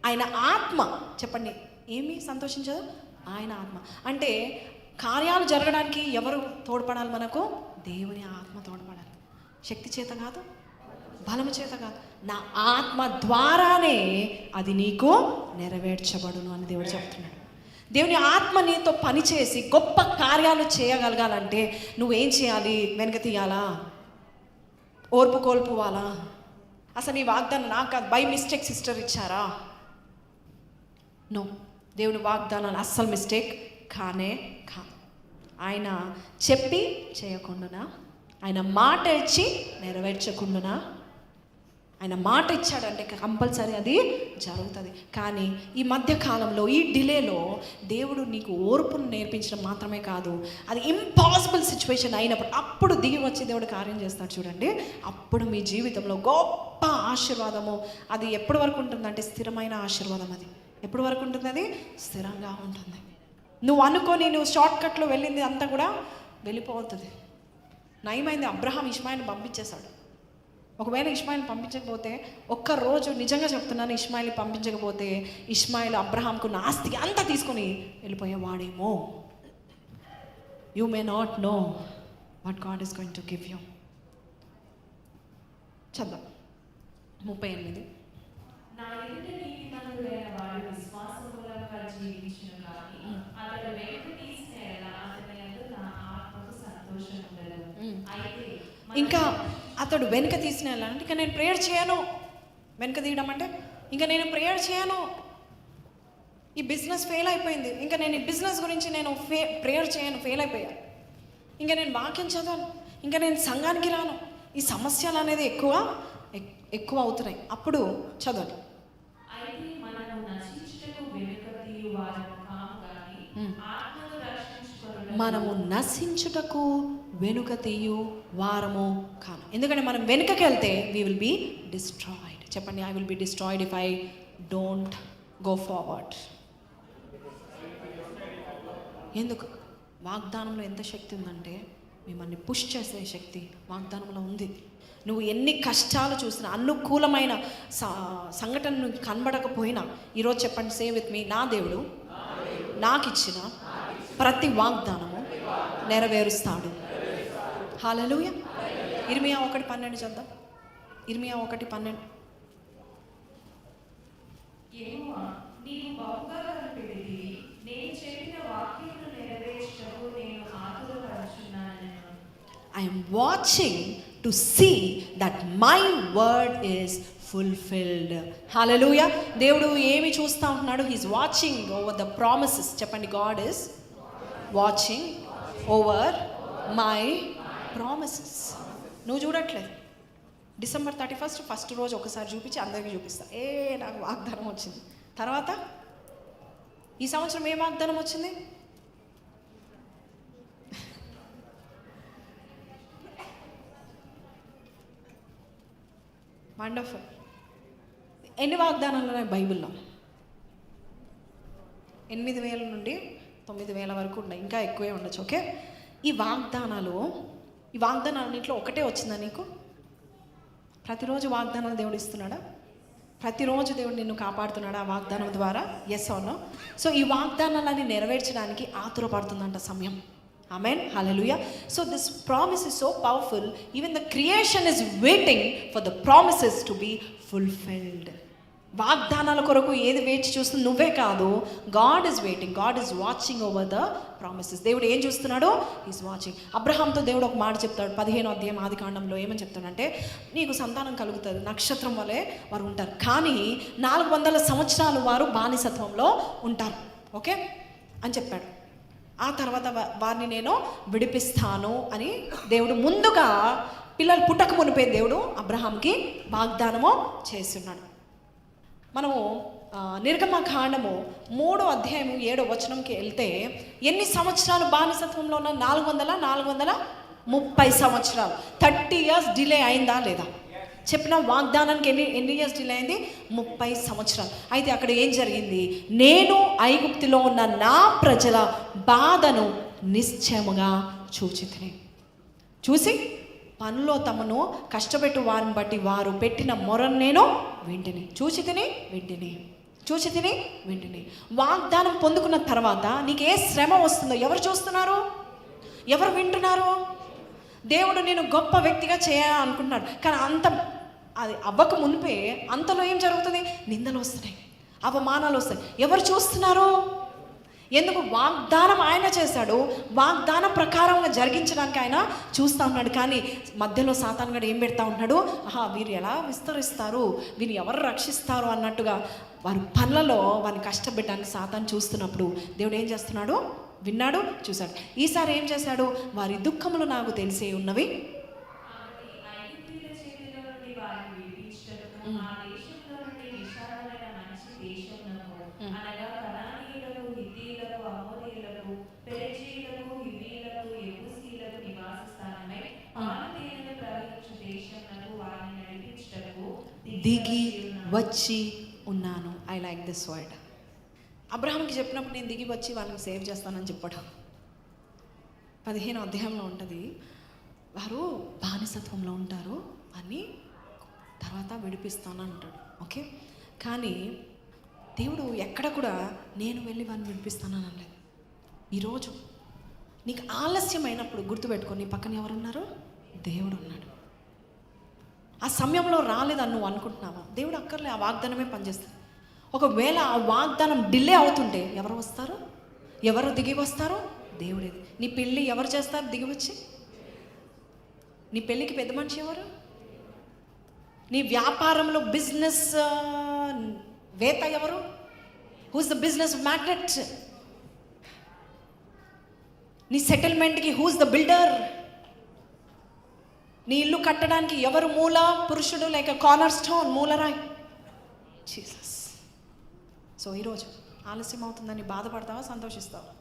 ఆయన ఆత్మ, చెప్పండి, ఏమి సంతోషించదు? ఆయన ఆత్మ. అంటే కార్యాలు జరగడానికి ఎవరు తోడ్పడాలి మనకు? దేవుని ఆత్మ తోడ్పడాలి. శక్తి చేత కాదు, బలము చేత కాదు, నా ఆత్మ ద్వారానే అది నీకు నెరవేర్చబడును అని దేవుడు చెప్తున్నాడు. దేవుని ఆత్మ నీతో పనిచేసి గొప్ప కార్యాలు చేయగలగాలంటే నువ్వేం చేయాలి? వెనక తీయాలా? ఓర్పు కోల్పోవాలా? అసలు ఈ వాగ్దానం నాకు కాదు, బై మిస్టేక్ సిస్టర్ ఇచ్చారా? నో, దేవుని వాగ్దానాలు అస్సలు మిస్టేక్ కానే కాదు. ఆయన చెప్పి చేయకుండానా, ఆయన మాట ఇచ్చి నెరవేర్చకుండానా, ఆయన మాట ఇచ్చాడంటే కంపల్సరీ అది జరుగుతుంది. కానీ ఈ మధ్యకాలంలో ఈ డిలేలో దేవుడు నీకు ఓర్పును నేర్పించడం మాత్రమే కాదు, అది ఇంపాసిబుల్ సిచ్యువేషన్ అయినప్పుడు అప్పుడు దిగి వచ్చి దేవుడు కార్యం చేస్తాడు. చూడండి, అప్పుడు మీ జీవితంలో గొప్ప ఆశీర్వాదము. అది ఎప్పటి వరకు ఉంటుందంటే స్థిరమైన ఆశీర్వాదం. అది ఎప్పటి వరకు ఉంటుంది? అది స్థిరంగా ఉంటుంది. నువ్వు అనుకొని నువ్వు షార్ట్కట్లో వెళ్ళింది అంతా కూడా వెళ్ళిపోతుంది. నయమైంది, అబ్రహాం ఇష్మాయిల్ని పంపించేశాడు. ఒకవేళ ఇష్మాయిల్ పంపించకపోతే, ఒక్కరోజు నిజంగా చెప్తున్నాను, ఇష్మాయిల్ పంపించకపోతే ఇష్మాయిల్ అబ్రహాంకు ఆస్తి అంతా తీసుకొని వెళ్ళిపోయేవాడేమో. You may not know what God is going to give you. చద్దాం 38. నా ఎదుట నీతిమంతుడైన వాడు విశ్వాసమూలంగా జీవించును గాని అతడు వెనుక తీసిన ఎడల అతని యందు నా ఆత్మకు సంతోషం ఉండదు. అయితే ఇంకా అతడు వెనుక తీసిన అంటే ఇంకా నేను ప్రేయర్ చేయను. వెనుక తీయడం అంటే ఇంకా నేను ప్రేయర్ చేయను, ఈ బిజినెస్ ఫెయిల్ అయిపోయింది, ఇంకా నేను ఈ బిజినెస్ గురించి నేను ప్రేయర్ చేయను, ఫెయిల్ అయిపోయాను, ఇంకా నేను వాక్యం చదవను, ఇంకా నేను సంఘానికి రాను. ఈ సమస్యలు అనేది ఎక్కువ అవుతున్నాయి. అప్పుడు చదవండి. అయితే మనము నశించుటకు వెనుక తీయు వారము కాము గాని ఆత్మను రక్షించుకొనుటకు మనము నశించుటకు వెనుక తీయు వారము కాను. ఎందుకంటే మనం వెనుకకి వెళ్తే వీ విల్ బీ డిస్ట్రాయిడ్. చెప్పండి, I will be destroyed if I don't go forward. ఎందుకు? వాగ్దానంలో ఎంత శక్తి ఉందంటే మిమ్మల్ని పుష్ చేసే శక్తి వాగ్దానంలో ఉంది. నువ్వు ఎన్ని కష్టాలు చూసినా, అనుకూలమైన సంఘటనను కనబడకపోయినా, ఈరోజు చెప్పండి, సే విత్ మీ, నా దేవుడు నాకు ఇచ్చిన ప్రతి వాగ్దానము నెరవేరుస్తాడు. హల్లెలూయా. ఇర్మియా 1:12 చదువుదాం. ఇర్మియా 1:12. యెహోవా నీవు బహుగా కనిపెట్టితివి, నేను చెప్పిన వాక్యమును నెరవేర్చుటకు నేను ఆతురపడుచున్నాను. I am watching to see that my word is fulfilled. Hallelujah. దేవుడు ఏమి చూస్తూ ఉంటున్నాడు? He is watching over the promises. చెప్పండి, God is watching over my promises. నువ్వు చూడట్లేదు. December 31st ఫస్ట్ రోజు ఒకసారి చూపించి అందరికీ చూపిస్తా, నాకు వాగ్దానం వచ్చింది. తర్వాత ఈ సంవత్సరం ఏ వాగ్దానం వచ్చింది? వండర్ఫుల్. ఎన్ని వాగ్దానాలు ఉన్నాయి బైబిల్లో? 8,000 నుండి 9,000 వరకు ఉన్నాయి, ఇంకా ఎక్కువే ఉండొచ్చు. ఓకే, ఈ వాగ్దానాలన్నింటిలో ఒకటే వచ్చిందా నీకు? ప్రతిరోజు వాగ్దానాలు దేవుడు ఇస్తున్నాడా? ప్రతిరోజు దేవుడు నిన్ను కాపాడుతున్నాడా ఆ వాగ్దానం ద్వారా? Yes or no? సో ఈ వాగ్దానాలన్నీ నెరవేర్చడానికి ఆతురపడుతుందంట సమయం. Amen. Hallelujah. So this promise is so powerful. Even the creation is waiting for the promises to be fulfilled. వాగ్దానాల కొరకు ఏది వేచి చూస్తుంది? నువ్వే కాదు, God is waiting, God is watching over the promises. దేవుడు ఏం చూస్తున్నాడు? Is watching. అబ్రహాంతో దేవుడు ఒక మాట చెప్తాడు, 15వ అధ్యాయం ఆదికాండంలో. ఏమని చెప్తాడంటే, నీకు సంతానం కలుగుతుంది, నక్షత్రం వలె వారు ఉంటారు, కానీ 400 సంవత్సరాలు వారు బానిసత్వంలో ఉంటారు. ఓకే అని చెప్పాడు. ఆ తర్వాత వారిని నేను విడిపిస్తాను అని దేవుడు ముందుగా, పిల్లలు పుట్టక మునిపే దేవుడు అబ్రహాంకి వాగ్దానము చేస్తున్నాడు. మనము నిర్గమకాండము 3వ అధ్యాయము 7వ వచనంకి వెళ్తే, ఎన్ని సంవత్సరాలు బానిసత్వంలో ఉన్న? 430 సంవత్సరాలు. 30 years డిలే అయిందా లేదా? చెప్పిన వాగ్దానానికి ఎన్ని ఇయర్స్ డిలే అయింది? 30 సంవత్సరాలు. అయితే అక్కడ ఏం జరిగింది? నేను ఐగుప్తులో ఉన్న నా ప్రజల బాధను నిశ్చయముగా చూసి పనులో తమను కష్టపెట్టు వారిని బట్టి వారు పెట్టిన మొరను నేను చూచి తిని వింటిని. వాగ్దానం పొందుకున్న తర్వాత నీకు ఏ శ్రమ వస్తుందో ఎవరు చూస్తున్నారు? ఎవరు వింటున్నారు? దేవుడు నేను గొప్ప వ్యక్తిగా చేయాలనుకుంటున్నాడు, కానీ అది అవ్వక మునిపే అంతలో ఏం జరుగుతుంది? నిందలు వస్తున్నాయి, అవమానాలు వస్తాయి. ఎవరు చూస్తున్నారు? ఎందుకు? వాగ్దానం ఆయన చేశాడు, వాగ్దానం ప్రకారంగా జరిగించడానికి ఆయన చూస్తూ ఉన్నాడు. కానీ మధ్యలో సాతాను గడు ఏం పెడతా ఉన్నాడు? వీరు ఎలా విస్తరిస్తారు, వీరు ఎవరు రక్షిస్తారు అన్నట్టుగా వారి పనులలో వారిని కష్టపెట్టడానికి సాతాను చూస్తున్నప్పుడు దేవుడు ఏం చేస్తున్నాడు? విన్నాడు, చూశాడు. ఈసారి ఏం చేశాడు? వారి దుఃఖములు నాకు తెలిసే ఉన్నవి, దిగి వచ్చి ఉన్నాను. I like this word. అబ్రహాంకి చెప్పినప్పుడు నేను దిగి వచ్చి వాళ్ళని సేవ్ చేస్తానని చెప్పాడు. 15వ అధ్యాయంలో ఉంటుంది, వారు బానిసత్వంలో ఉంటారు అని తర్వాత విడిపిస్తాను అంటాడు. ఓకే, కానీ దేవుడు ఎక్కడ కూడా నేను వెళ్ళి వాడిని విడిపిస్తానని అనలేదు. ఈరోజు నీకు ఆలస్యమైనప్పుడు గుర్తుపెట్టుకొని నీ పక్కన ఎవరున్నారు? దేవుడు ఉన్నాడు. ఆ సమయంలో రాలేదని నువ్వు అనుకుంటున్నావా? దేవుడు అక్కర్లే, ఆ వాగ్దానమే పనిచేస్తుంది. ఒకవేళ ఆ వాగ్దానం డిలే అవుతుంటే ఎవరు వస్తారు? ఎవరు దిగి వస్తారు? దేవుడే. నీ పెళ్ళి ఎవరు చేస్తారు దిగి వచ్చి? నీ పెళ్ళికి పెద్ద మనిషి ఎవరు? నీ వ్యాపారంలో బిజినెస్ వేత్త ఎవరు? Who's the business magnate? నీ సెటిల్మెంట్కి హూస్ ద బిల్డర్? నీ ఇల్లు కట్టడానికి ఎవరు మూల పురుషుడు, లేక కార్నర్ స్టోన్, మూలరాయి? జీసస్. సో ఈరోజు ఆలస్యం అవుతుందని బాధపడతావా, సంతోషిస్తావా?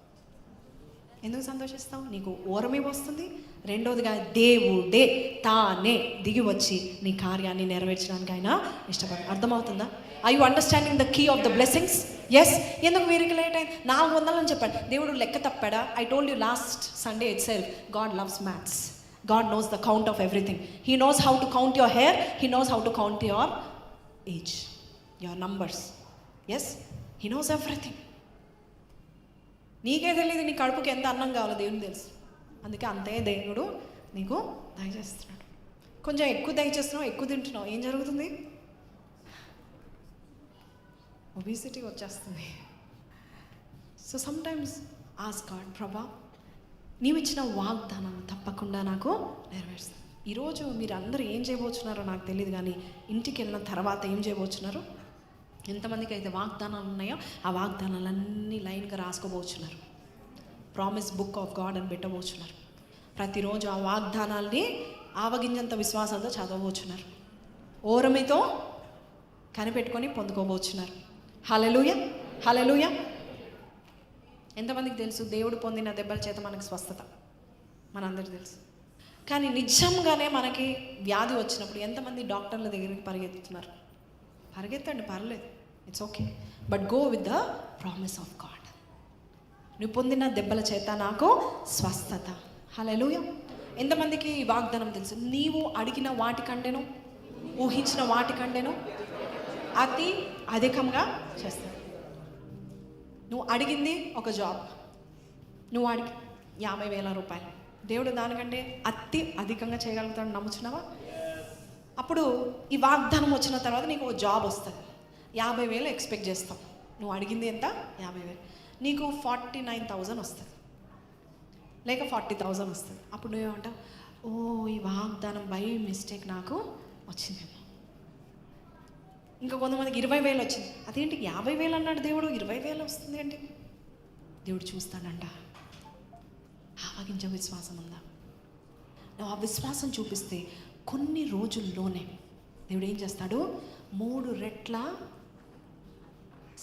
ఎందుకు సంతోషిస్తావు? నీకు ఓరమి వస్తుంది. రెండోదిగా దేవుడే తానే దిగి వచ్చి నీ కార్యాన్ని నెరవేర్చడానికి ఆయన ఇష్టపడు. అర్థమవుతుందా? I you understanding the key of the blessings? Yes. ఎందుకు వీరికి లేట్ అయింది? 400 అని చెప్పాడు. దేవుడు లెక్క తప్పాడా? I told you last Sunday itself, God loves maths. God knows the count of everything. He knows how to count your hair. He knows how to count your age, your numbers. Yes, He knows everything. నీకే తెలియదు నీ కడుపుకి ఎంత అన్నం కావాలో దేవునికి తెలుసు. అందుకే అంతే దేవుడు నీకు దయచేస్తున్నాడు. కొంచెం ఎక్కువ దయచేస్తున్నావు, ఎక్కువ తింటున్నావు, ఏం జరుగుతుంది? ఒబిసిటీ వచ్చేస్తుంది. సో సమ్టైమ్స్ ఆస్క్ గాడ్, ప్రభా నీవు ఇచ్చిన వాగ్దానం తప్పకుండా నాకు నెరవేరుస్తుంది. ఈరోజు మీరు అందరూ ఏం చేయబోతున్నారో నాకు తెలియదు, కానీ ఇంటికి వెళ్ళిన తర్వాత ఏం చేయబోతున్నారు? ఎంతమందికి అయితే వాగ్దానాలు ఉన్నాయో ఆ వాగ్దానాలన్నీ లైన్గా రాసుకోబోతున్నారు. ప్రామిస్ బుక్ ఆఫ్ గాడ్ అని పెట్టబోతున్నారు. ప్రతిరోజు ఆ వాగ్దానాల్ని ఆవగింజంత విశ్వాసంతో చదవబోతున్నారు. ఓరమితో కనిపెట్టుకొని పొందుకోబోతున్నారు. హల్లెలూయా, హల్లెలూయా. ఎంతమందికి తెలుసు దేవుడు పొందిన దెబ్బల చేత మనకు స్వస్థత? మనందరికీ తెలుసు. కానీ నిజంగానే మనకి వ్యాధి వచ్చినప్పుడు ఎంతమంది డాక్టర్ల దగ్గరికి పరిగెత్తుతున్నారు? పరిగెత్తండి, పర్లేదు, it's okay, but go with the promise of God. నువ్వు పొందిన దెబ్బల చేత నాకు స్వస్థత. హల్లెలూయా. ఎంతమందికి ఈ వాగ్దానం తెలుసు? నీవు అడిగిన వాటికంటేను, ఊహించిన వాటికంటేను అతి అధికంగా చేస్తాను. నువ్వు అడిగింది ఒక జాబ్, నువ్వు అడిగి 50,000 రూపాయలు, దేవుడు దానికంటే అతి అధికంగా చేయగలుగుతాడు. నమ్ముచున్నావా? అప్పుడు ఈ వాగ్దానం వచ్చిన తర్వాత నీకు ఒక జాబ్ వస్తుంది. 50,000 ఎక్స్పెక్ట్ చేస్తావు. నువ్వు అడిగింది ఎంత? 50,000. నీకు 49,000 వస్తుంది, లేక 40,000 వస్తుంది. అప్పుడు నువ్వేమంటావు? ఓ, ఈ వాగ్దానం బై మిస్టేక్ నాకు వచ్చిందేమో. ఇంకా కొంతమందికి 20,000 వచ్చింది. అదేంటి 50,000 అన్నాడు దేవుడు, 20,000 వస్తుంది ఏంటి? దేవుడు చూస్తాడంట. ఆవగించే విశ్వాసం ఉందా? నువ్వు ఆ విశ్వాసం చూపిస్తే కొన్ని రోజుల్లోనే దేవుడు ఏం చేస్తాడు? 3 రెట్ల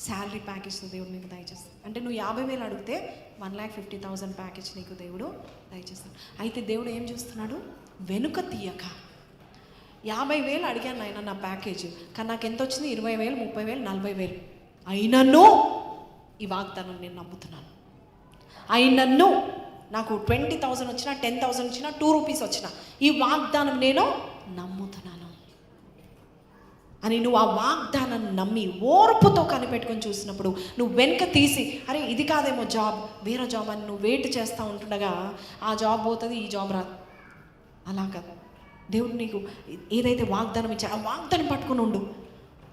శాలరీ ప్యాకేజ్ దేవుడు నీకు దయచేస్తాడు. అంటే నువ్వు 50,000 అడిగితే 1,50,000 ప్యాకేజ్ నీకు దేవుడు దయచేస్తాడు. అయితే దేవుడు ఏం చూస్తున్నాడు? వెనుక తీయక 50,000 అడిగాను ఆయన నా ప్యాకేజ్, కానీ నాకు ఎంత వచ్చింది? 20,000, 30,000, 40,000. అయినను ఈ వాగ్దానం నేను నమ్ముతున్నాను. అయినను నాకు 20,000 వచ్చినా, 10,000 వచ్చినా, 2 రూపీస్ వచ్చినా ఈ వాగ్దానం నేను నమ్ముతున్నాను అని నువ్వు ఆ వాగ్దానాన్ని నమ్మి ఓర్పుతో కనిపెట్టుకొని చూసినప్పుడు నువ్వు వెనక తీసి, అరే ఇది కాదేమో జాబ్, వేరే జాబ్ అని నువ్వు వెయిట్ చేస్తూ ఉంటుండగా ఆ జాబ్ పోతుంది, ఈ జాబ్ రాదు. అలా కాదు. దేవుడు నీకు ఏదైతే వాగ్దానం ఇచ్చాడో ఆ వాగ్దానం పట్టుకుని ఉండు.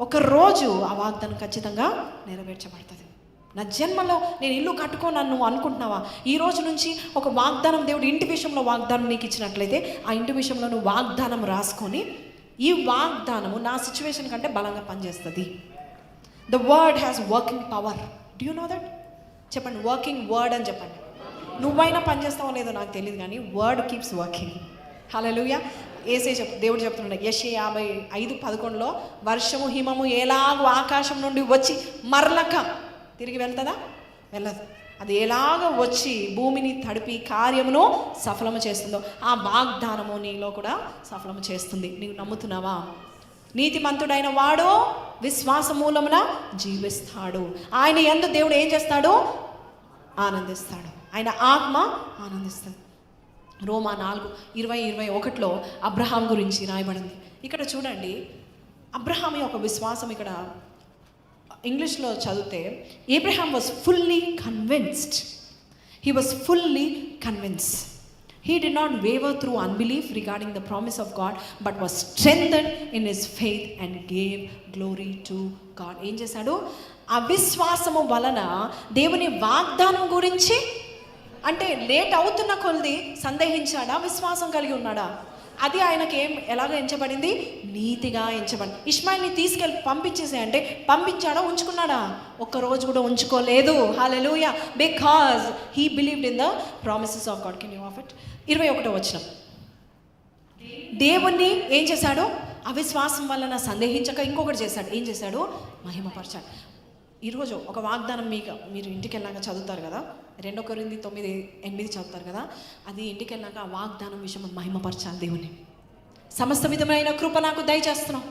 ఒకరోజు ఆ వాగ్దానం ఖచ్చితంగా నెరవేర్చబడుతుంది. నా జన్మలో నేను ఇల్లు కట్టుకోనని నువ్వు అనుకుంటున్నావా? ఈ రోజు నుంచి ఒక వాగ్దానం దేవుడు ఇంటి విషయంలో వాగ్దానం నీకు ఇచ్చినట్లయితే ఆ ఇంటి విషయంలో నువ్వు వాగ్దానం రాసుకొని, ఈ వాగ్దానము నా సిచ్యువేషన్ కంటే బలంగా పనిచేస్తుంది. The word has working power. Do you know that? చెప్పండి, వర్కింగ్ వర్డ్ అని చెప్పండి. నువ్వైనా పనిచేస్తావో లేదో నాకు తెలియదు, కానీ వర్డ్ కీప్స్ వర్కింగ్. హల్లెలూయా. దేవుడు చెప్తున్నాడు యెషయా 55:11 వర్షము హిమము ఎలాగో ఆకాశం నుండి వచ్చి మరలక తిరిగి వెళ్తుందా? వెళ్ళదు. అది ఎలాగ వచ్చి భూమిని తడిపి కార్యమును సఫలము చేస్తుందో ఆ వాగ్దానము నీలో కూడా సఫలము చేస్తుంది. నీవు నమ్ముతున్నావా? నీతిమంతుడైన వాడు విశ్వాస మూలమున జీవిస్తాడు. ఆయన యందు దేవుడు ఏం చేస్తాడు? ఆనందిస్తాడు. ఆయన ఆత్మ ఆనందిస్తుంది. రోమా 4:20-21 అబ్రహాం గురించి రాయబడింది. ఇక్కడ చూడండి, అబ్రహాం యొక్క విశ్వాసం ఇక్కడ ఇంగ్లీష్లో చదివితే Abraham was fully convinced. He was fully convince. He did not waver through unbelief regarding the promise of God, but was strengthened in his faith and gave glory to God. ఏం చేశాడు? అవిశ్వాసము వలన దేవుని వాగ్దానం గురించి అంటే లేట్ అవుతున్న కొలది సందేహించాడా, విశ్వాసం కలిగి ఉన్నాడా? అది ఆయనకి ఎలాగ ఎంచబడింది? నీతిగా ఎంచబడింది. ఇష్మాయిల్ని తీసుకెళ్ళి పంపించేసే అంటే పంపించాడా, ఉంచుకున్నాడా? ఒక్కరోజు కూడా ఉంచుకోలేదు. Hallelujah. Because he believed in the promises of God. Can you of it? 21వ వచనం. దేవుణ్ణి ఏం చేశాడు? అవిశ్వాసం వలన సందేహించక ఇంకొకటి చేశాడు. ఏం చేశాడు? మహిమపరచాడు. ఈరోజు ఒక వాగ్దానం మీరు ఇంటికి వెళ్ళాక చదువుతారు కదా, 2 కొరింథీ 9:8 చదువుతారు కదా, అది ఇంటికి వెళ్ళాక ఆ వాగ్దానం విషయం మహిమపరచాలి దేవుని. సమస్త విధమైన కృప నాకు దయచేస్తున్నావు.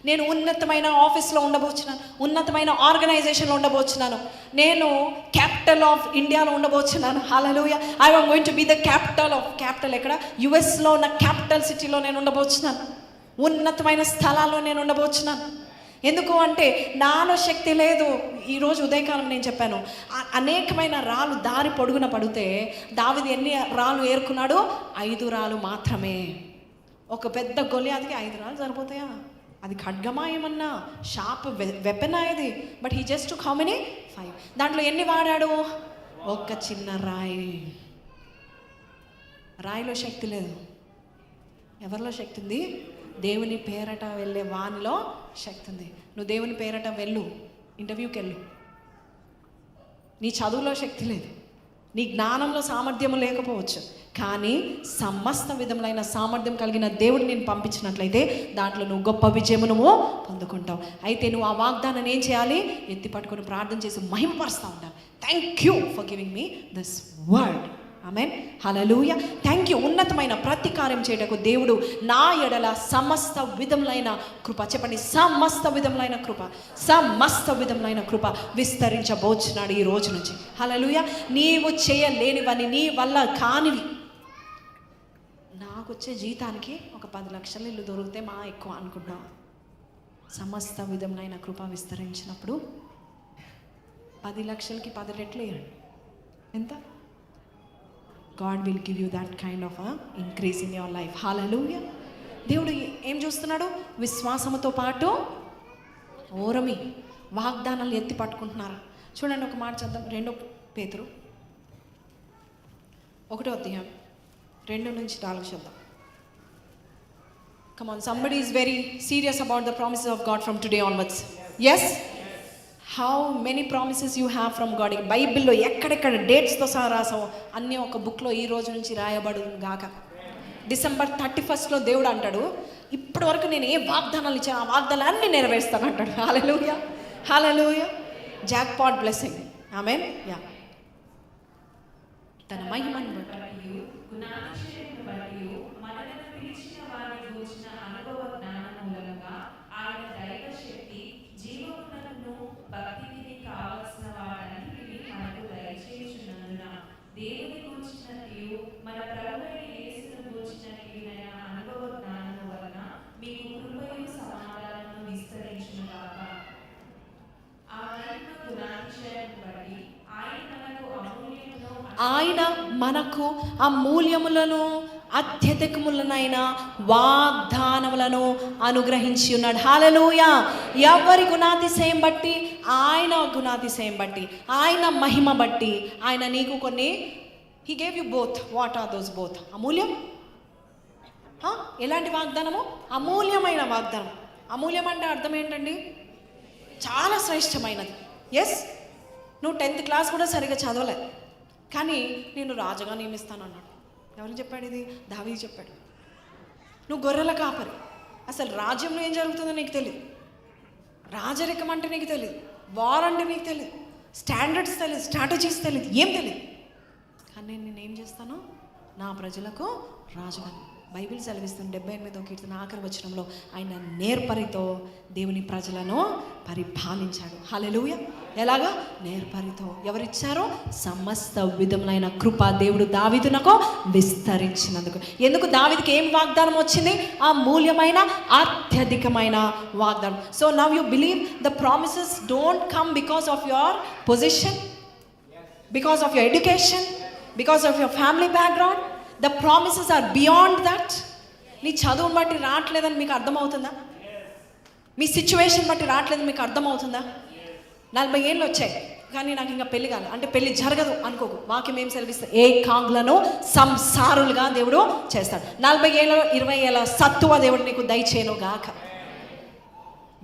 నేను ఉన్నతమైన ఆఫీస్లో ఉండబోచున్నాను, ఉన్నతమైన ఆర్గనైజేషన్లో ఉండబోచున్నాను, నేను క్యాపిటల్ ఆఫ్ ఇండియాలో ఉండబోచున్నాను. Hallelujah. I am going to be the capital ఎక్కడ? యుఎస్లో ఉన్న క్యాపిటల్ సిటీలో నేను ఉండబోచున్నాను. ఉన్నతమైన స్థలాల్లో నేను ఉండబోచున్నాను. ఎందుకు అంటే నాలో శక్తి లేదు. ఈరోజు ఉదయకాలం నేను చెప్పాను, అనేకమైన రాళ్ళు దారి పొడుగున పడితే దావీదు ఎన్ని రాళ్ళు ఏరుకున్నాడు? 5 రాళ్ళు మాత్రమే. ఒక పెద్ద గొలియాదికి 5 రాళ్ళు సరిపోతాయా? అది ఖడ్గమా ఏమన్నా షార్ప్ వెపన్ అది? But he just took how many? 5. దాంట్లో ఎన్ని వాడాడు? ఒక చిన్న రాయిలో శక్తి లేదు. ఎవరిలో శక్తి ఉంది? దేవుని పేరట వెళ్ళే వానిలో శక్తి ఉంది. నువ్వు దేవుని పేరట వెళ్ళు, ఇంటర్వ్యూకి వెళ్ళు. నీ చదువులో శక్తి లేదు, నీ జ్ఞానంలో సామర్థ్యము లేకపోవచ్చు, కానీ సమస్త విధములైన సామర్థ్యం కలిగిన దేవుడు నేను పంపించినట్లయితే దాంట్లో నువ్వు గొప్ప విజయము నువ్వు పొందుకుంటావు. అయితే నువ్వు ఆ వాగ్దానాన్ని ఏం చేయాలి? ఎత్తి పట్టుకొని ప్రార్థన చేసి మహిమపరుస్తూ ఉంటాను. Thank you for giving me this word. Amen. Hallelujah. Thank you. ఉన్నతమైన ప్రతి కార్యం చేయటకు దేవుడు నా ఎడల సమస్త విధములైన కృప, చెప్పండి, సమస్త విధములైన కృప, సమస్త విధములైన కృప విస్తరించబోచున్నాడు ఈ రోజు నుంచి. హల్లెలూయా. నీవు చేయలేనివని, నీ వల్ల కానివి, నాకు వచ్చే జీతానికి ఒక 10 లక్షల ఇల్లు దొరికితే మా ఎక్కువ అనుకుంటాం. సమస్త విధములైన కృప విస్తరించినప్పుడు 10 లక్షలకి 10 రెట్లు వేయండి. ఎంత? God will give you that kind of a increase in your life. Hallelujah. దేవుడు ఏం చూస్తున్నాడు? విశ్వాసముతో పాటు ఓరమి, వాగ్దానాలు ఎత్తి పట్టుకుంటున్నారు. చూడండి, ఒక మాట చద్దాం. 2 పేతురు 1వ అధ్యాయం 2 నుంచి 4 చద్దాం. Come on, somebody is very serious about the promises of God from today onwards. Yes? How many promises you have from God? బైబిల్లో ఎక్కడెక్కడ డేట్స్తో సహా రాసావు అన్నీ ఒక బుక్లో ఈ రోజు నుంచి రాయబడు గాక. December 31 దేవుడు అంటాడు, ఇప్పటి వరకు నేను ఏ వాగ్దానాలు ఇచ్చాను ఆ వాగ్దానాలు అన్నీ నెరవేరుస్తాను అంటాడు. Hallelujah. Hallelujah. Jackpot blessing. Amen. Yeah. తన మహిమను బట్టి ఆయన మనకు అమూల్యములను అత్యధికములనైన వాగ్దానములను అనుగ్రహించి ఉన్నాడు. హల్లెలూయా. ఎవరి గుణాతిశయం బట్టి? ఆయన గుణాతిశయం బట్టి, ఆయన మహిమ బట్టి ఆయన నీకు కొన్ని, he gave you both. What are those both? అమూల్యం. ఎలాంటి వాగ్దానము? అమూల్యమైన వాగ్దానం. అమూల్యం అంటే అర్థం ఏంటండి? చాలా శ్రేష్టమైనది. ఎస్, నువ్వు 10th క్లాస్ కూడా సరిగా చదవలే, కానీ నేను రాజుగా నియమిస్తాను అన్నాడు. ఎవరు చెప్పాడు ఇది? దావీదు చెప్పాడు. నువ్వు గొర్రెల కాపరి, అసలు రాజ్యంలో ఏం జరుగుతుందో నీకు తెలియదు, రాజరికం అంటే నీకు తెలియదు, వార్ అంటే నీకు తెలియదు, స్టాండర్డ్స్ తెలియదు, స్ట్రాటజీస్ తెలియదు, ఏం తెలియదు. కానీ నేనేం చేస్తాను? నా ప్రజలకు రాజుగా బైబిల్ సెలవిస్తుంది 78వ కీర్తన ఆఖరి వచనంలో ఆయన నేర్పరితో దేవుని ప్రజలను పరిపాలించాడు. హల్లెలూయా. ఎలాగా? నేర్పరితో. ఎవరిచ్చారో? సమస్త విధములైన కృప దేవుడు దావీదునకు విస్తరించినందుకు. ఎందుకు? దావీదుకి ఏం వాగ్దానం వచ్చింది? ఆ మూల్యమైన అత్యధికమైన వాగ్దానం. So now you believe the promises don't come because of your position, because of your education, because of your family background. The promises are beyond that. నీ చదువుని బట్టి రావట్లేదని మీకు అర్థమవుతుందా? మీ సిచ్యువేషన్ బట్టి రావట్లేదని మీకు అర్థమవుతుందా? 40 ఏళ్ళు వచ్చాయి కానీ నాకు ఇంకా పెళ్లి కాదు అంటే పెళ్లి జరగదు అనుకోకు. వాక్యం ఏం సెలవిస్తే ఏకాంగులను సంసారులుగా దేవుడు చేస్తాడు. 40 ఏళ్ళ 20 ఏళ్ళ సత్తువ దేవుడు నీకు దయచేయను గాక.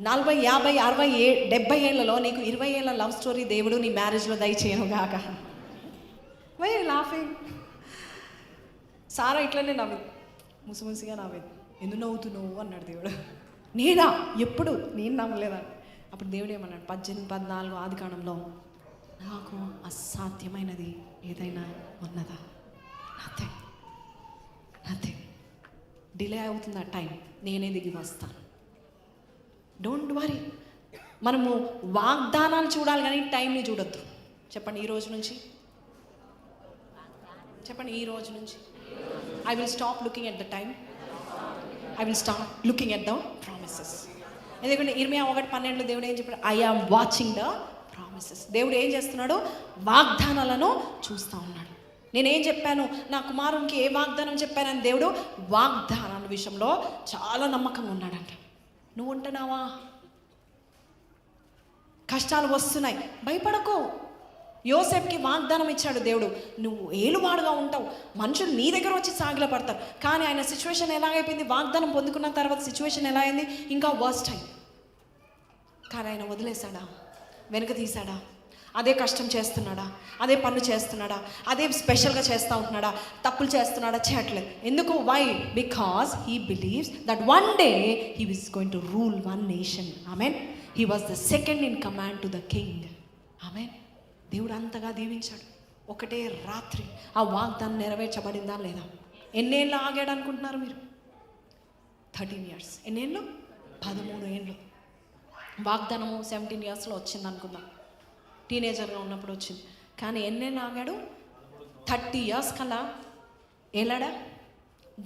40, 50, 60, 70 ఏళ్లలో నీకు 20 ఏళ్ళ లవ్ స్టోరీ దేవుడు నీ మ్యారేజ్లో దయచేయను గాక. Why laughing? సారా ఇట్లనే నవ్వింది, ముసిముసిగా నవ్వింది. ఎందుకు నవ్వుతున్నావు అన్నాడు దేవుడు. నేనా? ఎప్పుడు? నేను నవ్వలేదండి. అప్పుడు దేవుడు ఏమన్నాడు? 18, 14 ఆదికాండంలో, నాకు అసాధ్యమైనది ఏదైనా ఉన్నదా? నథింగ్. డిలే అవుతుంది ఆ టైం, నేనే దిగి వస్తాను. Don't worry. మనము వాగ్దానాలు చూడాలి కానీ టైంని చూడొద్దు. చెప్పండి ఈ రోజు నుంచి, చెప్పండి ఈ రోజు నుంచి. I will stop looking at the time, I will stop looking at the promises. ఎందుకంటే 21:12 దేవుడు ఏం చెప్పాడు? I am watching the promises. దేవుడు ఏం చేస్తున్నాడు? వాగ్దానాలను చూస్తూ ఉన్నాడు. నేనేం చెప్పాను? నా కుమారునికి ఏ వాగ్దానం చెప్పానని దేవుడు వాగ్దానాల విషయంలో చాలా నమ్మకంగా ఉన్నాడంట. నువ్వు ఉంటున్నావా? కష్టాలు వస్తున్నాయి, భయపడకు. యోసేపుకి వాగ్దానం ఇచ్చాడు దేవుడు, నువ్వు ఏలువాడుగా ఉంటావు, మనుషులు నీ దగ్గర వచ్చి సాగిల పడతారు. కానీ ఆయన సిచ్యువేషన్ ఎలా అయిపోయింది? వాగ్దానం పొందుకున్న తర్వాత సిచ్యువేషన్ ఎలా అయింది? ఇంకా వర్స్ట్ అయింది. కానీ ఆయన వదిలేశాడా? వెనక తీశాడా? అదే కష్టం చేస్తున్నాడా? అదే పనులు చేస్తున్నాడా? అదే స్పెషల్గా చేస్తూ ఉంటున్నాడా? తప్పులు చేస్తున్నాడా? చేయట్లేదు. ఎందుకు? Why? Because he believes that one day he is going to rule one nation. Amen. He was the second in command to the king. Amen. దేవుడు అంతగా దీవించాడు. ఒకటే రాత్రి ఆ వాగ్దానం నెరవేర్చబడిందా లేదా? ఎన్నేళ్ళు ఆగాడు అనుకుంటున్నారు మీరు? 13 years. ఎన్నేళ్ళు? 13 ఏళ్ళు. వాగ్దానము 17 yearsలో వచ్చింది అనుకుందాం, టీనేజర్గా ఉన్నప్పుడు వచ్చింది. కానీ ఎన్నేళ్ళు ఆగాడు? 30 years కల్లా ఏలాడా?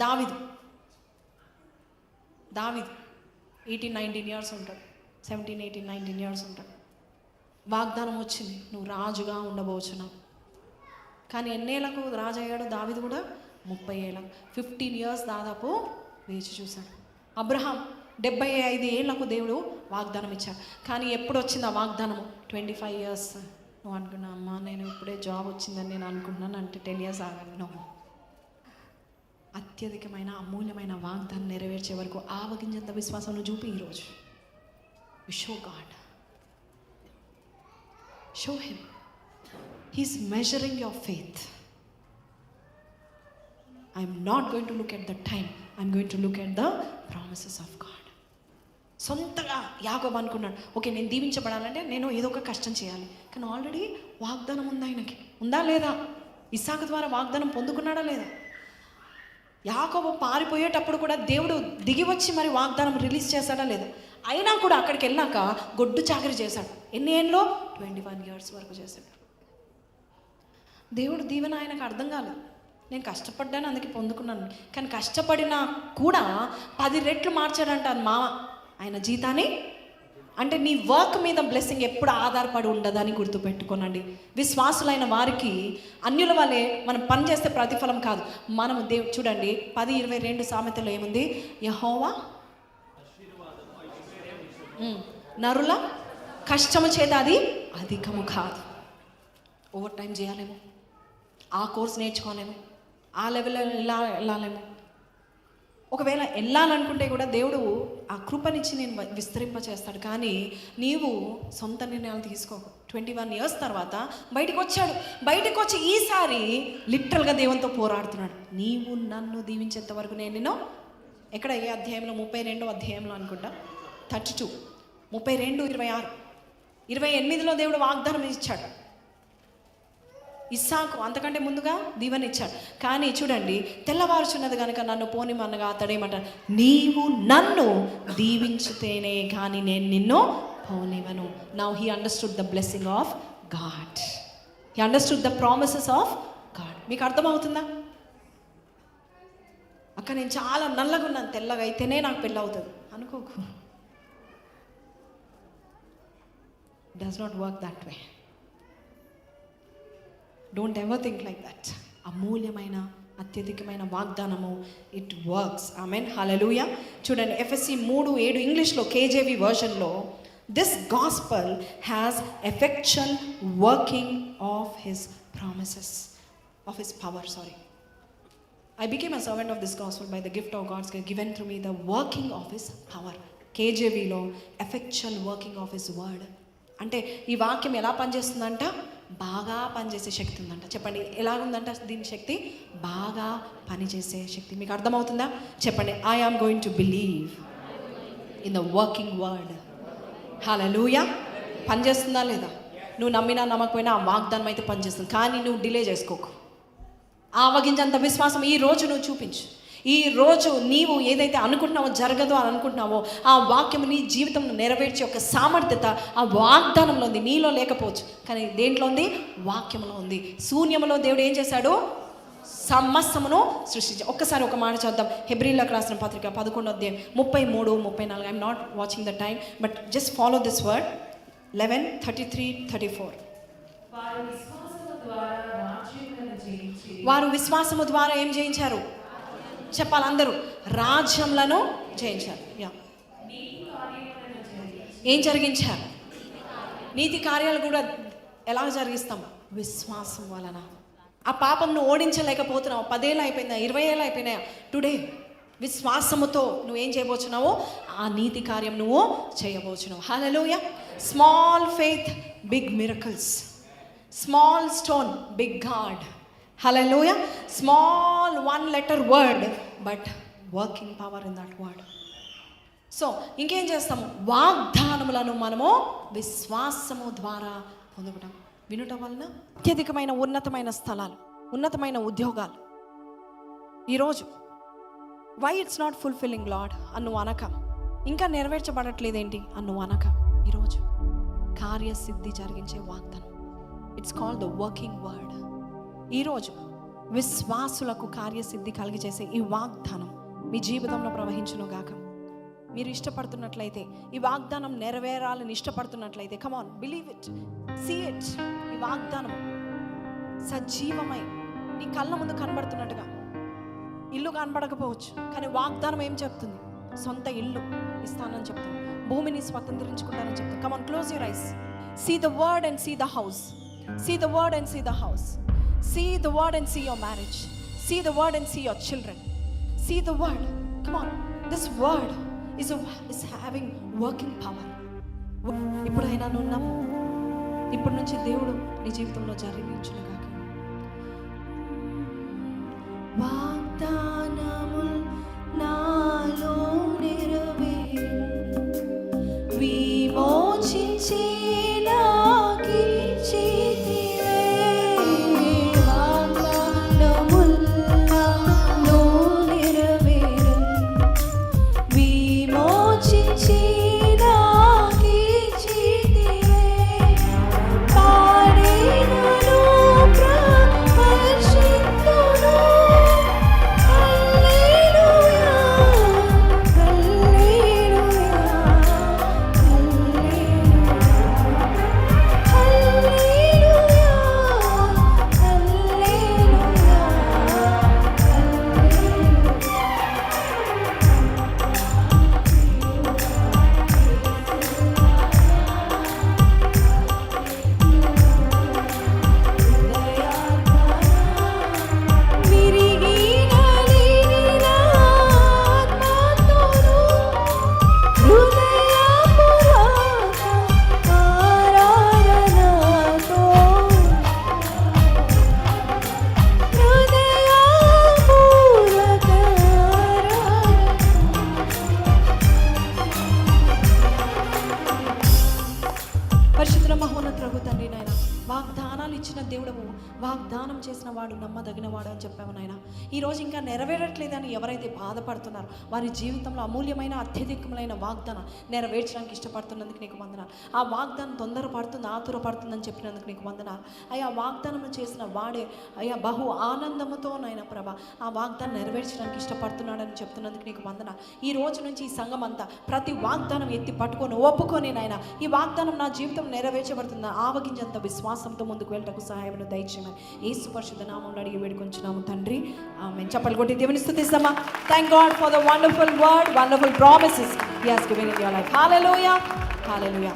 దావీదు 18, 19 years ఉంటాడు. 17, 18, 19 years ఉంటాడు. వాగ్దానం వచ్చింది, నువ్వు రాజుగా ఉండబోచున్నావు. కానీ ఎన్నేళ్లకు రాజు అయ్యాడు దావీదు కూడా? 30 ఏళ్ళకు. 15 years దాదాపు వేచి చూశాడు. అబ్రహాం 75 ఏళ్లకు దేవుడు వాగ్దానం ఇచ్చాడు. కానీ ఎప్పుడు వచ్చింది ఆ వాగ్దానము? 25 years. నువ్వు అనుకున్నా, అమ్మా నేను ఇప్పుడే జాబ్ వచ్చిందని నేను అనుకుంటున్నాను అంటే 10 years ఆగాలి. నువ్వు అత్యధికమైన అమూల్యమైన వాగ్దానం నెరవేర్చే వరకు ఆవగింజంత విశ్వాసం చూపి ఈరోజు show God, show him. He's measuring your faith. I'm not going to look at the time, I'm going to look at the promises of God. సొంతగా యాకోబు అనుకున్నాడు, ఓకే నేను దీవించబడాలంటే నేను ఏదో ఒక కష్టం చేయాలి. కానీ ఆల్రెడీ వాగ్దానం ఉంది ఆయనకి. ఉందా లేదా? ఇస్సాకు ద్వారా వాగ్దానం పొందుకున్నాడా లేదా? యాకోబు పారిపోయేటప్పుడు కూడా దేవుడు దిగి వచ్చి మరి వాగ్దానం రిలీజ్ చేశాడా లేదా? అయినా కూడా అక్కడికి వెళ్ళాక గొడ్డు చాకరీ చేశాడు. ఎన్ని ఏళ్ళలో? 21 years వరకు చేశాడు. దేవుడు దీవెన ఆయనకు అర్థం కాలేదు. నేను కష్టపడ్డాను అందుకే పొందుకున్నాను. కానీ కష్టపడినా కూడా 10 రెట్లు మార్చాడంట మామ ఆయన జీతాన్ని. అంటే నీ వర్క్ మీద బ్లెస్సింగ్ ఎప్పుడు ఆధారపడి ఉండదని గుర్తుపెట్టుకోనండి. విశ్వాసులైన వారికి అన్యుల వల్లే మనం పని చేస్తే ప్రతిఫలం కాదు. మనం చూడండి 10:22 సామెతలో ఏముంది? యెహోవా నరుల కష్టము చేత అది అధికము కాదు. ఓవర్ టైం చేయాలేమో, ఆ కోర్స్ నేర్చుకోలేము, ఆ లెవెల్లో వెళ్ళాలేమో. ఒకవేళ వెళ్ళాలనుకుంటే కూడా దేవుడు ఆ కృపనిచ్చి నేను విస్తరింప చేస్తాడు. కానీ నీవు సొంత నిర్ణయాలు తీసుకోకు. 21 years తర్వాత బయటకు వచ్చాడు. బయటకు వచ్చి ఈసారి లిటరల్గా దేవునితో పోరాడుతున్నాడు. నీవు నన్ను దీవించేంత వరకు నేను నిన్ను ఎక్కడ? ఏ అధ్యాయంలో? 32వ అధ్యాయంలో అనుకుంటా, 32, 32, 26, 28లో దేవుడు వాగ్దానం ఇచ్చాడు. ఇస్సాకు అంతకంటే ముందుగా దీవెన ఇచ్చాడు. కానీ చూడండి, తెల్లవారుచున్నది కనుక నన్ను పోనిమనగా అతడేమంటాడు, నీవు నన్ను దీవించితేనే కానీ నేను నిన్ను పోనివను. Now he understood the blessing of God, he understood the promises of God. మీకు అర్థమవుతుందా? అక్క నేను చాలా నల్లగా ఉన్నాను, తెల్లగా అయితేనే నాకు పెళ్ళి అవుతుంది అనుకోకు. Does not work that way. Don't ever think like that. అమూల్యమైన అత్యధికమైన వాగ్దానము, ఇట్ వర్క్స్. ఆమెన్, హల్లెలూయా. చూడండి, ఎఫెసీ 3:7 ఇంగ్లీష్లో కేజేవి వర్షన్లో, this gospel has effectual working of his promises, of his power. I became a servant of this gospel by the gift of God's given through me, the working of his power. కేజేవిలో effectual working of his word. అంటే ఈ వాక్యం ఎలా పనిచేస్తుందంట? బాగా పనిచేసే శక్తి ఉందంట. చెప్పండి, ఎలా ఉందంట దీని శక్తి? బాగా పనిచేసే శక్తి. మీకు అర్థమవుతుందా? చెప్పండి, I am going to believe in the working word. Hallelujah. పనిచేస్తుందా లేదా? నువ్వు నమ్మినా నమ్మకపోయినా ఆ వాగ్దానం అయితే పనిచేస్తుంది. కానీ నువ్వు డిలే చేసుకోకు. ఆవగించంత విశ్వాసం ఈ రోజు నువ్వు చూపించు. ఈ రోజు నీవు ఏదైతే అనుకుంటున్నావో జరగదు అని అనుకుంటున్నావో, ఆ వాక్యం నీ జీవితంలో నెరవేర్చే ఒక సామర్థ్యత ఆ వాగ్దానంలో ఉంది. నీలో లేకపోవచ్చు, కానీ దేంట్లో ఉంది? వాక్యంలో ఉంది. శూన్యములో దేవుడు ఏం చేశాడు? సమస్తమును సృష్టించాడు. ఒక్కసారి ఒక మాట చదువుదాం. హెబ్రీయులకు రాసిన పత్రిక 11:33-34. I'm not watching the time, but just follow this word. 11:33-34. వారు విశ్వాసము ద్వారా ఏం జయించారు? చెప్పాలి అందరూ. రాజ్యములను జయించారు. ఏం జరిగించారు? నీతి కార్యాలు కూడా ఎలా జరిగిస్తాం? విశ్వాసం వలన. ఆ పాపంను ఓడించలేకపోతున్నావు. 10 ఏళ్ళు అయిపోయిందా, 20 ఏళ్ళు అయిపోయినాయా? టుడే విశ్వాసముతో నువ్వు ఏం చేయబోచున్నావు? ఆ నీతి కార్యం నువ్వు చేయబోచున్నావు. Hallelujah. Small faith, big miracles. Small stone, big God. Hallelujah. Small 1-letter word, but working power in that word. So ఇంకేం చేస్తాము? వాగ్దానములను మనము విశ్వాసము ద్వారా పొందుకుంటాం. వినుట వలన అత్యధికమైన ఉన్నతమైన స్థలాలు, ఉన్నతమైన ఉద్యోగాలు. ఈరోజు why it's not fulfilling Lord అన్ను అనక, ఇంకా నెరవేర్చబడట్లేదేంటి అన్ను అనక, ఈరోజు కార్యసిద్ధి జరిగించే వాగ్దానం. It's called the working word. ఈరోజు విశ్వాసులకు కార్యసిద్ధి కలిగి చేసే ఈ వాగ్దానం మీ జీవితంలో ప్రవహించును గాక. మీరు ఇష్టపడుతున్నట్లయితే, ఈ వాగ్దానం నెరవేరాలని ఇష్టపడుతున్నట్లయితే, కమాన్, బిలీవ్ ఇట్, సీ ఇట్. ఈ వాగ్దానం సజీవమై నీ కళ్ళ ముందు కనబడుతున్నట్టుగా. ఇల్లు కనబడకపోవచ్చు, కానీ వాగ్దానం ఏం చెప్తుంది? సొంత ఇల్లు ఇస్తానని చెప్తుంది, భూమిని స్వతంత్రించుకుంటానని చెప్తుంది. Come on, close your eyes. See the word and see the house. See the word and see the house. See the word and see your marriage. See the word and see your children. See the word. Come on. This word is having working power. ఇప్పుడైనా నువ్వు నమ్ము. ఇప్పటి నుంచి దేవుడు నీ జీవితంలో జరిగించునుగాక. వాగ్దానముల్ నాలో నెరవేరు, విమోచించి చేసిన వాడు నమ్మదగిన వాడు అని చెప్పాము నాయన. ఈరోజు ఇంకా నెరవేరట్లేదని ఎవరైతే బాధపడుతున్నారో వారి జీవితంలో అమూల్యమైన అత్యధికమైన వాగ్దానం నెరవేర్చడానికి ఇష్టపడుతున్నందుకు నీకు వందనాలు. ఆ వాగ్దానం తొందరపడుతుంది, ఆతురపడుతుందని చెప్పినందుకు నీకు వందనాలు అయ్యా. వాగ్దానం చేసిన వాడే అయ్యా బహు ఆనందముతో నాయన ప్రభ ఆ వాగ్దానం నెరవేర్చడానికి ఇష్టపడుతున్నాడని చెప్తున్నందుకు నీకు వందనాలు. ఈ రోజు నుంచి ఈ సంఘం అంతా ప్రతి వాగ్దానం ఎత్తి పట్టుకొని ఒప్పుకొని నాయన ఈ వాగ్దానం నా జీవితం నెరవేర్చబడుతుంది ఆవగించంత విశ్వాసంతో ముందుకు వెళ్ళటకు సహాయమును దయచేయమని యేసు పరిశుద్ధ నామములో అడిగి వేడుకొంచున్నాము తండ్రి, ఆమేన్. చప్పట్లు కొట్టి దేవుని స్తుతిస్తామా. Thank God for the wonderful word, wonderful promises he has given in your life. Hallelujah, hallelujah.